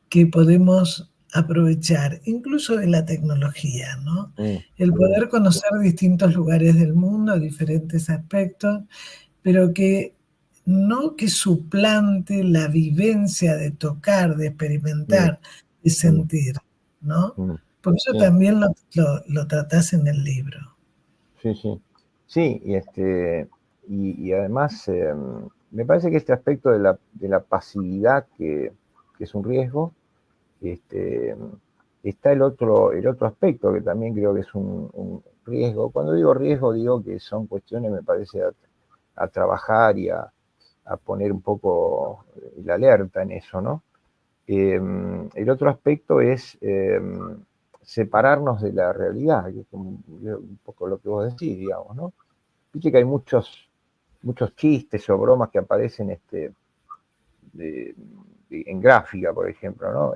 que podemos aprovechar, incluso de la tecnología, ¿no? mm, El poder conocer distintos lugares del mundo, diferentes aspectos, pero que no que suplante la vivencia de tocar, de mm, experimentar, de mm, sentir, ¿no? mm. Porque eso Sí, también lo tratás en el libro. sí, sí. Sí, y además me parece que este aspecto de la pasividad, que es un riesgo, este, está el otro aspecto que también creo que es un riesgo. Cuando digo riesgo, digo que son cuestiones, me parece, a trabajar y a poner un poco la alerta en eso, ¿no? El otro aspecto es separarnos de la realidad, que es como un poco lo que vos decís, digamos, ¿no? Viste que hay muchos chistes o bromas que aparecen de, en gráfica, por ejemplo, ¿no?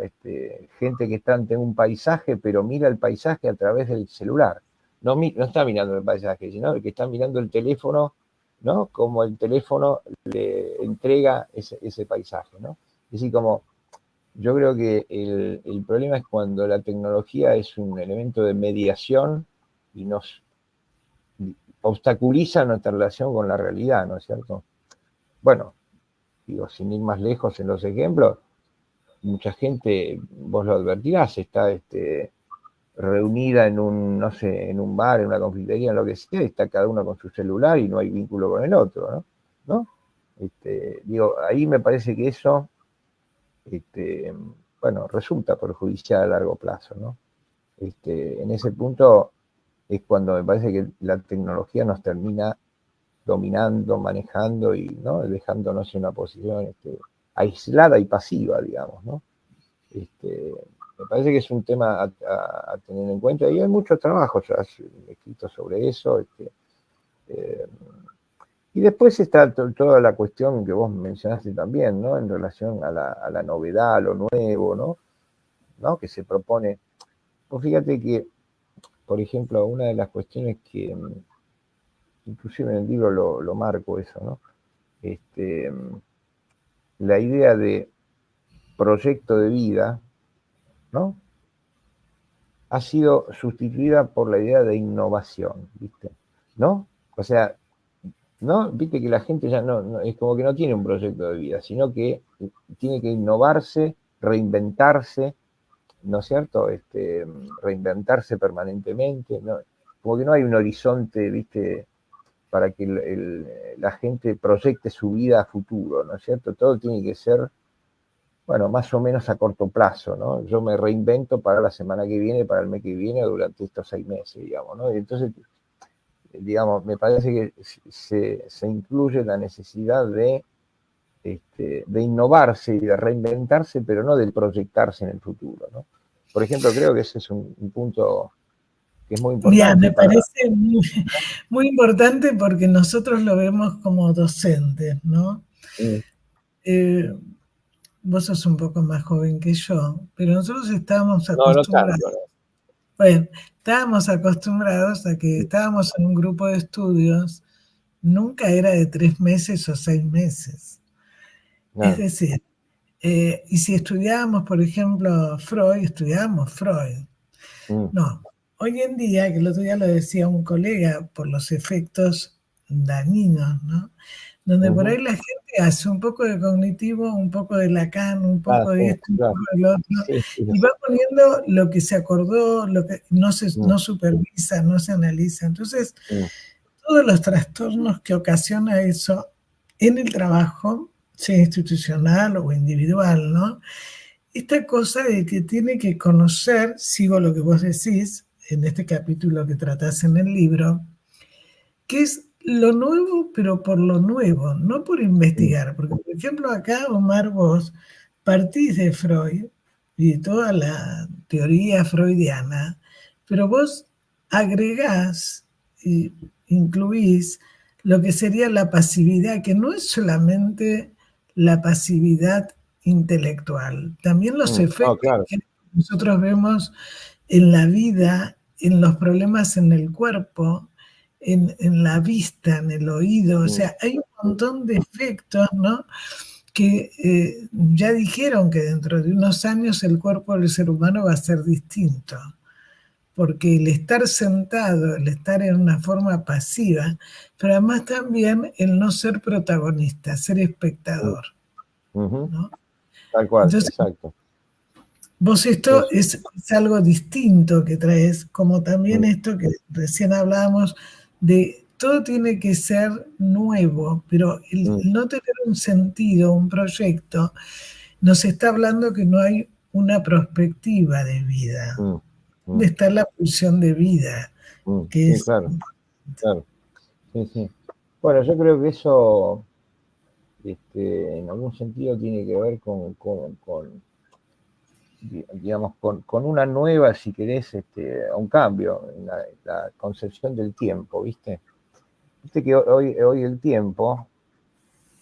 Gente que está ante un paisaje, pero mira el paisaje a través del celular. No está mirando el paisaje, sino que está mirando el teléfono, ¿no? Como el teléfono le entrega ese paisaje, ¿no? Es decir, como yo creo que el problema es cuando la tecnología es un elemento de mediación y nos obstaculiza nuestra relación con la realidad, ¿no es cierto? Bueno, digo, sin ir más lejos en los ejemplos, mucha gente, vos lo advertirás, está reunida en un, no sé, en un bar, en una confitería, en lo que sea, está cada uno con su celular y no hay vínculo con el otro, ¿no? ¿No? Digo, ahí me parece que eso, bueno, resulta perjudicial a largo plazo, ¿no? En ese punto es cuando me parece que la tecnología nos termina dominando, manejando y, ¿no? Dejándonos en una posición aislada y pasiva, digamos, ¿no? Me parece que es un tema a tener en cuenta y hay mucho trabajo ya escrito sobre eso. Eh, y después está toda la cuestión que vos mencionaste también, ¿no? En relación a la novedad, a lo nuevo, ¿no? Que se propone. Pues fíjate que, por ejemplo, una de las cuestiones que, inclusive en el libro lo marco eso, ¿no? La idea de proyecto de vida, ¿no? Ha sido sustituida por la idea de innovación, ¿viste? ¿No? O sea, ¿no? Viste que la gente ya no, es como que no tiene un proyecto de vida, sino que tiene que innovarse, reinventarse, ¿no es cierto? Reinventarse permanentemente, ¿no? Como que no hay un horizonte, ¿viste? Para que la gente proyecte su vida a futuro, ¿no es cierto? Todo tiene que ser, bueno, más o menos a corto plazo, ¿no? Yo me reinvento para la semana que viene, para el mes que viene, durante estos 6 meses, digamos, ¿no? Y entonces, digamos, me parece que se incluye la necesidad de innovarse y de reinventarse, pero no de proyectarse en el futuro, ¿no? Por ejemplo, creo que ese es un punto que es muy Ya, importante me para... parece muy importante porque nosotros lo vemos como docentes, ¿no? Mm, Eh, Vos sos un poco más joven que yo, pero nosotros estábamos no, no acostumbrados tanto, ¿no? Bueno, estábamos acostumbrados a que estábamos en un grupo de estudios, nunca era de 3 meses o 6 meses. Es decir, y si estudiábamos, por ejemplo, Freud, estudiábamos Freud. No, hoy en día, que el otro día lo decía un colega, por los efectos dañinos, ¿no? Donde por ahí la gente hace un poco de cognitivo, un poco de Lacan, un poco de esto, un poco del otro, y va poniendo lo que se acordó, lo que no supervisa, no se analiza. Entonces, todos los trastornos que ocasiona eso en el trabajo, sea institucional o individual, ¿no? Esta cosa de que tiene que conocer, sigo lo que vos decís, en este capítulo que tratás en el libro, que es lo nuevo, pero por lo nuevo, no por investigar. Porque, por ejemplo, acá, Omar, vos partís de Freud y de toda la teoría freudiana, pero vos agregás e incluís lo que sería la pasividad, que no es solamente la pasividad intelectual, también los efectos que nosotros vemos en la vida, en los problemas en el cuerpo, en la vista, en el oído, o sea, hay un montón de efectos, ¿no? Que ya dijeron que dentro de unos años el cuerpo del ser humano va a ser distinto, porque el estar sentado, el estar en una forma pasiva, pero además también el no ser protagonista, ser espectador, ¿no? Tal cual, entonces, exacto. Vos esto es algo distinto que traes, como también esto que recién hablábamos de todo tiene que ser nuevo, pero el no tener un sentido, un proyecto, nos está hablando que no hay una perspectiva de vida. ¿Dónde está la pulsión de vida? Que Sí, claro. Sí, sí. Bueno, yo creo que eso en algún sentido tiene que ver con una nueva, si querés, un cambio en la concepción del tiempo, ¿viste? Viste que hoy el tiempo,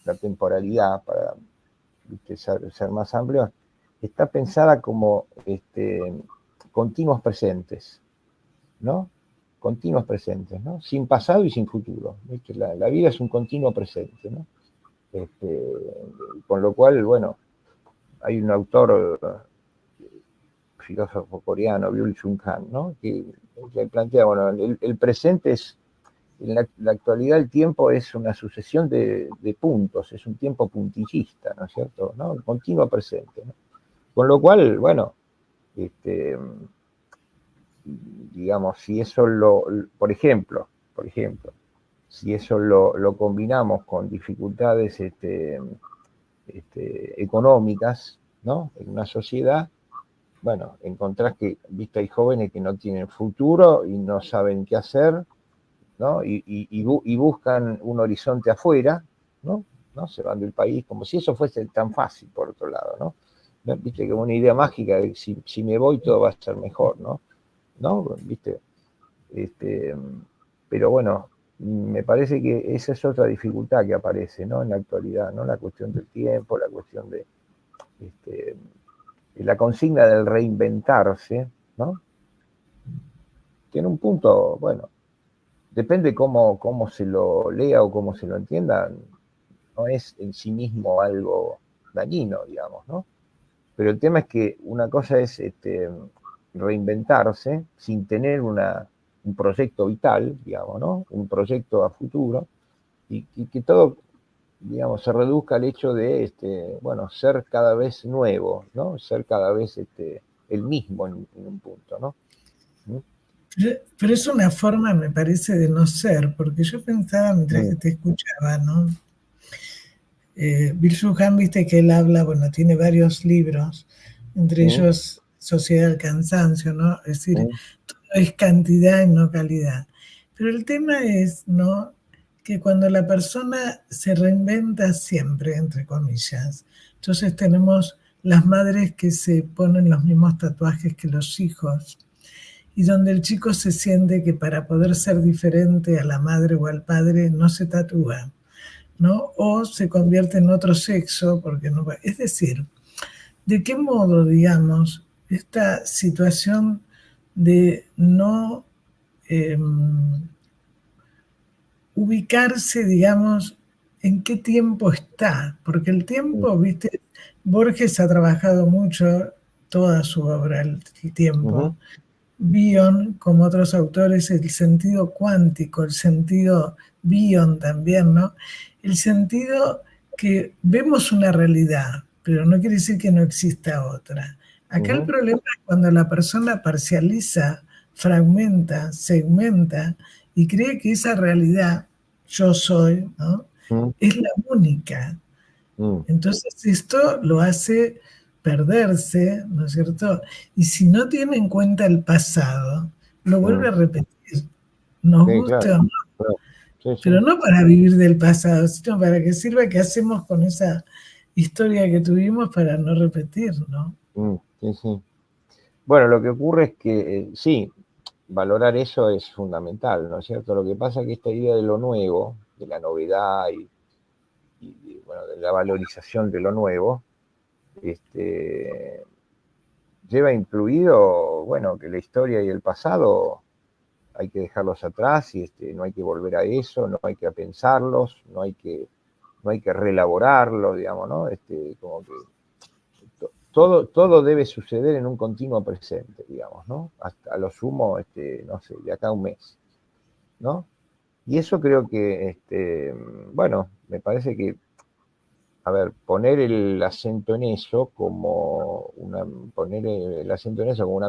la temporalidad, para ser más amplio, está pensada como continuos presentes, ¿no? Continuos presentes, ¿no? Sin pasado y sin futuro, ¿viste? La vida es un continuo presente, ¿no? Con lo cual, bueno, hay un autor, filósofo coreano, Byul-Chul Han, ¿no? que plantea, bueno, el presente es, en la actualidad el tiempo es una sucesión de puntos, es un tiempo puntillista, ¿no es cierto? ¿No? El continuo presente, ¿no? Con lo cual, bueno, digamos, si eso por ejemplo, si eso lo combinamos con dificultades económicas, ¿no? En una sociedad, bueno, encontrás que, viste, hay jóvenes que no tienen futuro y no saben qué hacer, ¿no? Y buscan un horizonte afuera, ¿no? Se van del país, como si eso fuese tan fácil, por otro lado, ¿no? Viste, como una idea mágica de si me voy todo va a ser mejor, ¿no? ¿Viste? Pero bueno, me parece que esa es otra dificultad que aparece, ¿no? En la actualidad, ¿no? La cuestión del tiempo, la cuestión de la consigna del reinventarse, ¿no? Tiene un punto, bueno, depende cómo se lo lea o cómo se lo entienda, no es en sí mismo algo dañino, digamos, ¿no? Pero el tema es que una cosa es reinventarse sin tener un proyecto vital, digamos, ¿no? Un proyecto a futuro, y que todo, digamos, se reduzca al hecho de, bueno, ser cada vez nuevo, ¿no? Ser cada vez el mismo en un punto, ¿no? Pero es una forma, me parece, de no ser, porque yo pensaba mientras que te escuchaba, ¿no? Byul-Chul Han, viste que él habla, bueno, tiene varios libros, entre ellos Sociedad del Cansancio, ¿no? Es decir, todo es cantidad y no calidad. Pero el tema es, ¿no? Que cuando la persona se reinventa siempre, entre comillas, entonces tenemos las madres que se ponen los mismos tatuajes que los hijos, y donde el chico se siente que para poder ser diferente a la madre o al padre no se tatúa, ¿no? O se convierte en otro sexo porque no va. Es decir, ¿de qué modo, digamos, esta situación de no ubicarse, digamos, en qué tiempo está, porque el tiempo, viste, Borges ha trabajado mucho toda su obra, el tiempo. Bion, como otros autores, el sentido cuántico, el sentido Bion también, ¿no? El sentido que vemos una realidad, pero no quiere decir que no exista otra. Acá el problema es cuando la persona parcializa, fragmenta, segmenta y cree que esa realidad, yo soy, ¿no? Es la única. Entonces esto lo hace perderse, ¿no es cierto? Y si no tiene en cuenta el pasado, lo vuelve a repetir, nos guste o no. Pero no para vivir del pasado, sino para que sirva qué hacemos con esa historia que tuvimos para no repetir, ¿no? Sí, sí. Bueno, lo que ocurre es que sí, valorar eso es fundamental, ¿no es cierto? Lo que pasa es que esta idea de lo nuevo, de la novedad y bueno, de la valorización de lo nuevo, lleva incluido, bueno, que la historia y el pasado hay que dejarlos atrás y no hay que volver a eso, no hay que pensarlos, no hay que reelaborarlos, digamos, ¿no? Como que todo debe suceder en un continuo presente, digamos, ¿no? Hasta a lo sumo, no sé, de acá a un mes, ¿no? Y eso creo que, bueno, me parece que, a ver, poner el acento en eso como una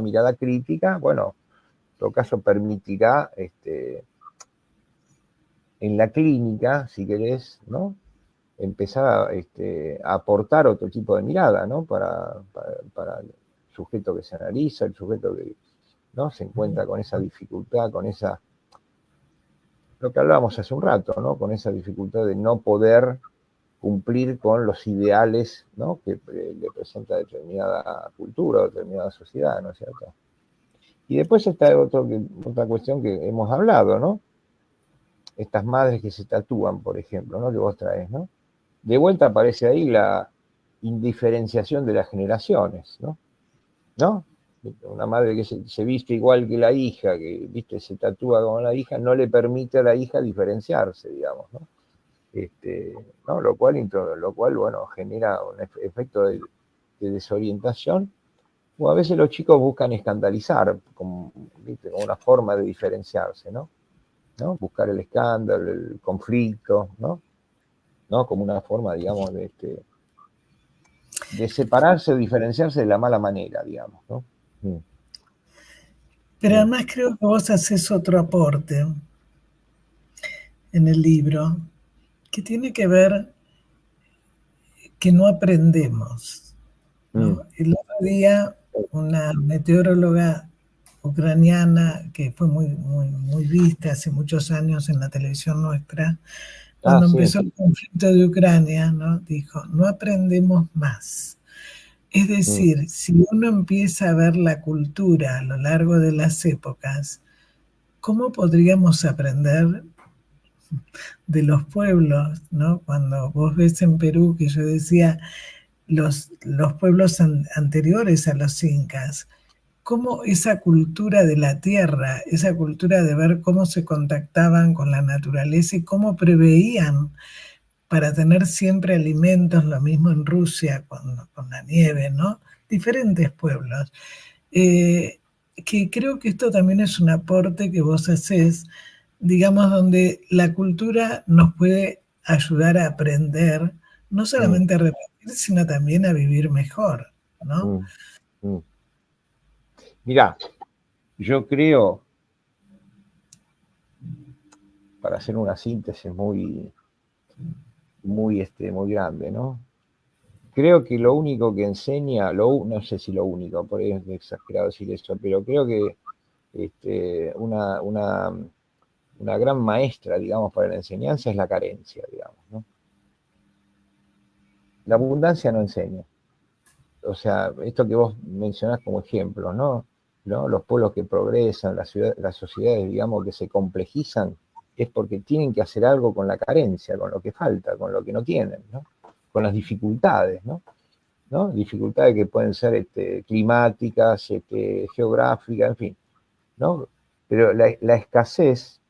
mirada crítica, bueno, en todo caso permitirá, en la clínica, si querés, ¿no? Empezar a aportar otro tipo de mirada, ¿no? Para el sujeto que se analiza, el sujeto que, ¿no? Se encuentra con esa dificultad, con esa, lo que hablábamos hace un rato, ¿no? Con esa dificultad de no poder cumplir con los ideales, ¿no? Que le presenta determinada cultura o determinada sociedad, ¿no es cierto? Y después está otra cuestión que hemos hablado, ¿no? Estas madres que se tatúan, por ejemplo, ¿no? Que vos traes, ¿no? De vuelta aparece ahí la indiferenciación de las generaciones, ¿no? ¿No? Una madre que se viste igual que la hija, que, viste, se tatúa como la hija, no le permite a la hija diferenciarse, digamos, ¿no? ¿No? Lo cual, bueno, genera un efecto de desorientación, o a veces los chicos buscan escandalizar, como, ¿viste? Como una forma de diferenciarse, ¿no? Buscar el escándalo, el conflicto, ¿no? Como una forma, digamos, de separarse o diferenciarse de la mala manera, digamos, ¿no? Pero además creo que vos haces otro aporte en el libro, que tiene que ver que no aprendemos, ¿no? El otro día una meteoróloga ucraniana que fue muy vista hace muchos años en la televisión nuestra, cuando empezó el conflicto de Ucrania, ¿no? Dijo, no aprendemos más. Es decir, si uno empieza a ver la cultura a lo largo de las épocas, ¿cómo podríamos aprender de los pueblos, ¿no? Cuando vos ves en Perú, que yo decía, los pueblos anteriores a los incas, cómo esa cultura de la tierra, esa cultura de ver cómo se contactaban con la naturaleza y cómo preveían para tener siempre alimentos, lo mismo en Rusia con la nieve, ¿no? Diferentes pueblos. Que creo que esto también es un aporte que vos hacés, digamos, donde la cultura nos puede ayudar a aprender, no solamente a repetir, sino también a vivir mejor, ¿no? Mirá, yo creo, para hacer una síntesis muy grande, ¿no? Creo que lo único que enseña, no sé si lo único, por ahí es exagerado decir eso, pero creo que una gran maestra, digamos, para la enseñanza es la carencia, digamos, ¿no? La abundancia no enseña. O sea, esto que vos mencionás como ejemplo, ¿no? Los pueblos que progresan, las sociedades, digamos, que se complejizan, es porque tienen que hacer algo con la carencia, con lo que falta, con lo que no tienen, ¿no? Con las dificultades, ¿no? Dificultades que pueden ser climáticas, geográficas, en fin. ¿no? Pero la escasez,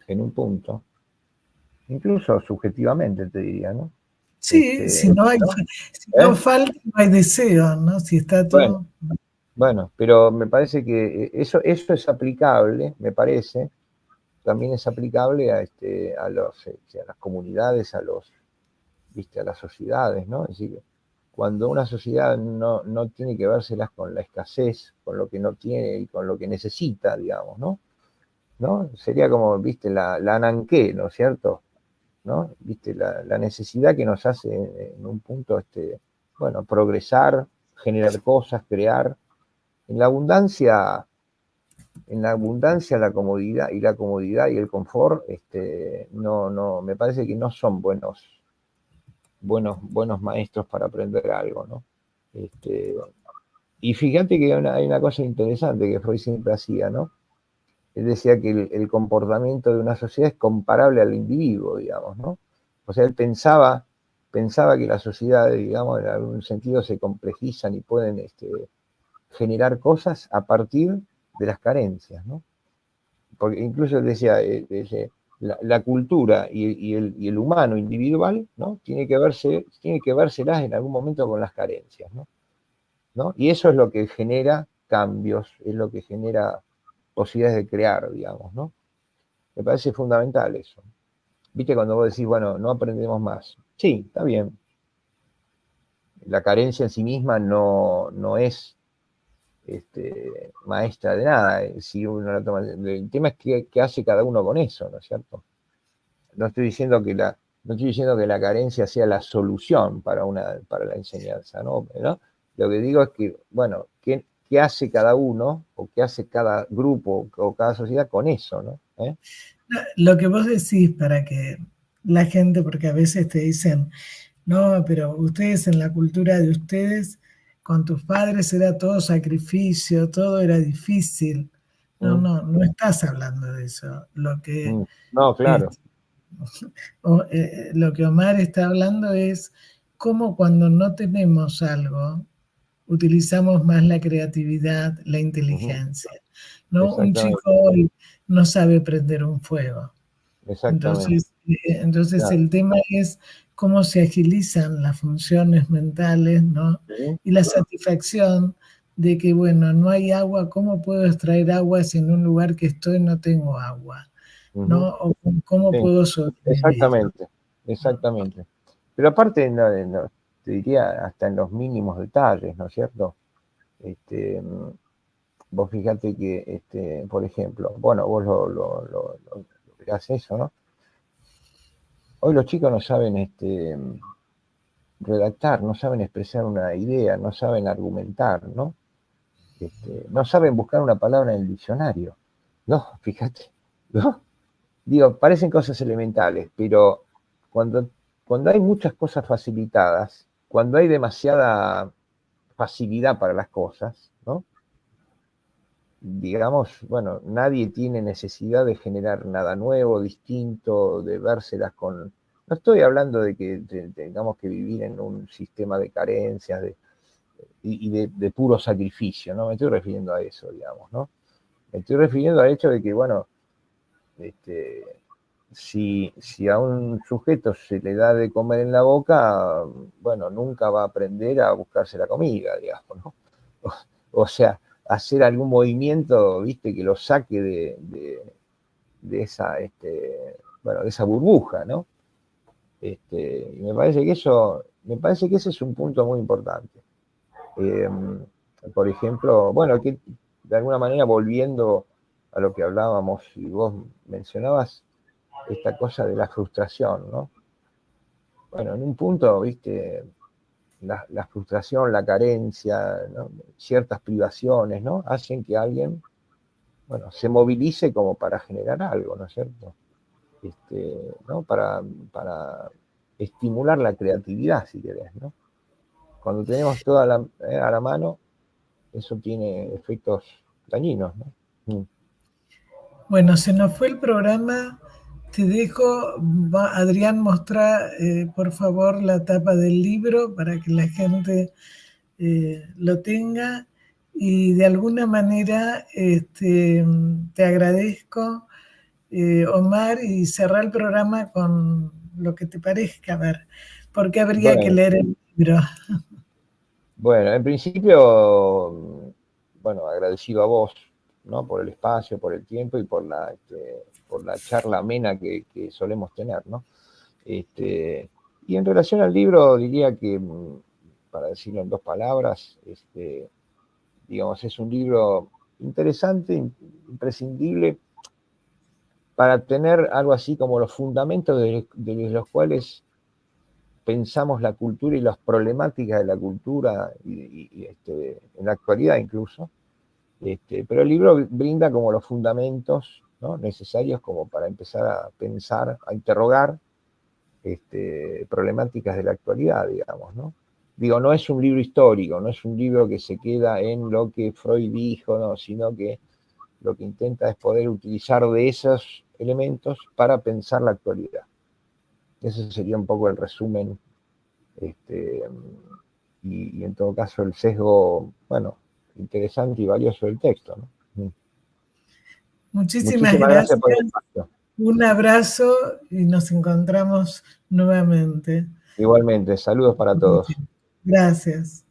en un punto, incluso subjetivamente te diría, ¿no? Sí, si no hay, ¿No? si no ¿Eh? falta, no hay deseo, ¿no? Si está Bueno, todo. bueno, pero me parece que eso es aplicable, me parece, también es aplicable a las comunidades, ¿viste? A las sociedades, ¿no? Es decir, cuando una sociedad no tiene que vérselas con la escasez, con lo que no tiene y con lo que necesita, digamos, ¿no? ¿No? Sería como, viste, la ananqué, ¿no es cierto? ¿No? Viste, la necesidad que nos hace en un punto, bueno, progresar, generar cosas, crear. En la abundancia, la comodidad y el confort, me parece que no son buenos maestros para aprender algo, ¿no? Y fíjate que hay una cosa interesante que Freud siempre hacía, ¿no? Él decía que el comportamiento de una sociedad es comparable al individuo, digamos, ¿no? O sea, él pensaba que las sociedades, digamos, en algún sentido se complejizan y pueden generar cosas a partir de las carencias, ¿no? Porque incluso él decía, la cultura y el humano individual, ¿no? Tiene que vérselas en algún momento con las carencias, ¿no? ¿No? Y eso es lo que genera cambios, es lo que genera posibilidades de crear, digamos, ¿no? Me parece fundamental eso. ¿Viste cuando vos decís, bueno, no aprendemos más? Sí, está bien. La carencia en sí misma no es maestra de nada. Si uno la toma. El tema es qué hace cada uno con eso, ¿no es cierto? No estoy diciendo que no estoy diciendo que la carencia sea la solución para la enseñanza, ¿no? ¿No? Lo que digo es que, bueno, ¿qué hace cada uno o qué hace cada grupo o cada sociedad con eso, ¿no? Lo que vos decís para que la gente, porque a veces te dicen, no, pero ustedes en la cultura de ustedes, con tus padres era todo sacrificio, todo era difícil. No, Mm, no estás hablando de eso. no, claro. Este, lo que Omar está hablando es cómo cuando no tenemos algo, utilizamos más la creatividad, la Ujú, inteligencia. ¿No? Un chico exactamente, hoy no sabe prender un fuego. exactamente. Entonces Claro. el tema es cómo se agilizan las funciones mentales, ¿no? Ujú, Y la satisfacción de que, bueno, no hay agua, ¿cómo puedo extraer agua si en un lugar que estoy no tengo agua? ¿No? ujú, O cómo sí, puedo sobrevivir. exactamente, exactamente. Pero aparte, te diría hasta en los mínimos detalles, ¿no es cierto? Este, vos fíjate que, por ejemplo, bueno, vos lo verás eso, ¿no? Hoy los chicos no saben redactar, no saben expresar una idea, no saben argumentar, ¿no? No saben buscar una palabra en el diccionario. No, fíjate, ¿no? Digo, parecen cosas elementales, pero cuando, cuando hay muchas cosas facilitadas, cuando hay demasiada facilidad para las cosas, ¿no? Digamos, bueno, nadie tiene necesidad de generar nada nuevo, distinto, de vérselas con... No estoy hablando de que tengamos que vivir en un sistema de carencias y de puro sacrificio, no me estoy refiriendo a eso, digamos, ¿no? Me estoy refiriendo al hecho de que, bueno, este, si a un sujeto se le da de comer en la boca, bueno, nunca va a aprender a buscarse la comida, digamos, ¿no? O sea, hacer algún movimiento, viste, que lo saque de esa, bueno, de esa burbuja, ¿no? Y me parece que ese es un punto muy importante. Eh, por ejemplo, bueno, que de alguna manera volviendo a lo que hablábamos y vos mencionabas, esta cosa de la frustración, ¿no? Bueno, en un punto, viste, la frustración, la carencia, ¿no? Ciertas privaciones, ¿no? Hacen que alguien, bueno, se movilice como para generar algo, ¿no es cierto? ¿No? Para estimular la creatividad, si querés, ¿no? Cuando tenemos toda a la mano, eso tiene efectos dañinos, ¿no? Bueno, se nos fue el programa. Te dejo, Adrián, mostrar, por favor, la tapa del libro para que la gente lo tenga. y de alguna manera te agradezco, Omar, y cerrar el programa con lo que te parezca. A ver, ¿por qué habría que leer el libro? Bueno, en principio, bueno, agradecido a vos, ¿no? Por el espacio, por el tiempo y por la charla amena que solemos tener, ¿no? Y en relación al libro, diría que, para decirlo en 2 palabras, digamos, es un libro interesante, imprescindible, para tener algo así como los fundamentos de los cuales pensamos la cultura y las problemáticas de la cultura en la actualidad incluso. Pero el libro brinda como los fundamentos, ¿no?, necesarios como para empezar a pensar, a interrogar problemáticas de la actualidad, digamos, ¿no? Digo, no es un libro histórico, no es un libro que se queda en lo que Freud dijo, no, sino que lo que intenta es poder utilizar de esos elementos para pensar la actualidad. Ese sería un poco el resumen, y en todo caso el sesgo, bueno, interesante y valioso del texto, ¿no? Muchísimas gracias por el espacio. Un abrazo y nos encontramos nuevamente. Igualmente, saludos para todos. Gracias.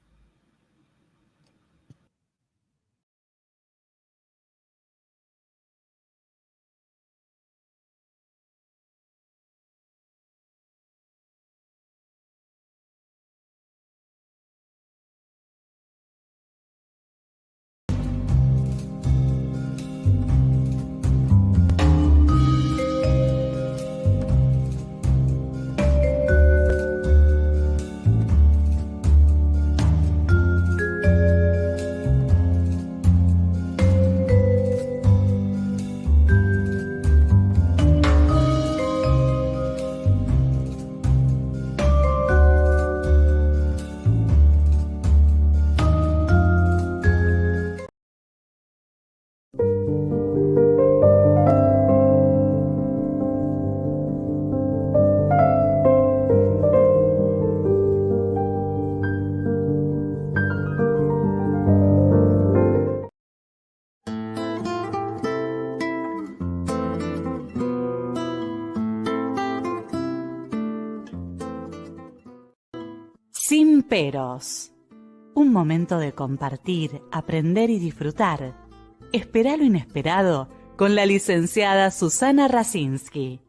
Sin peros. Un momento de compartir, aprender y disfrutar. Espera lo inesperado con la licenciada Susana Rasinski.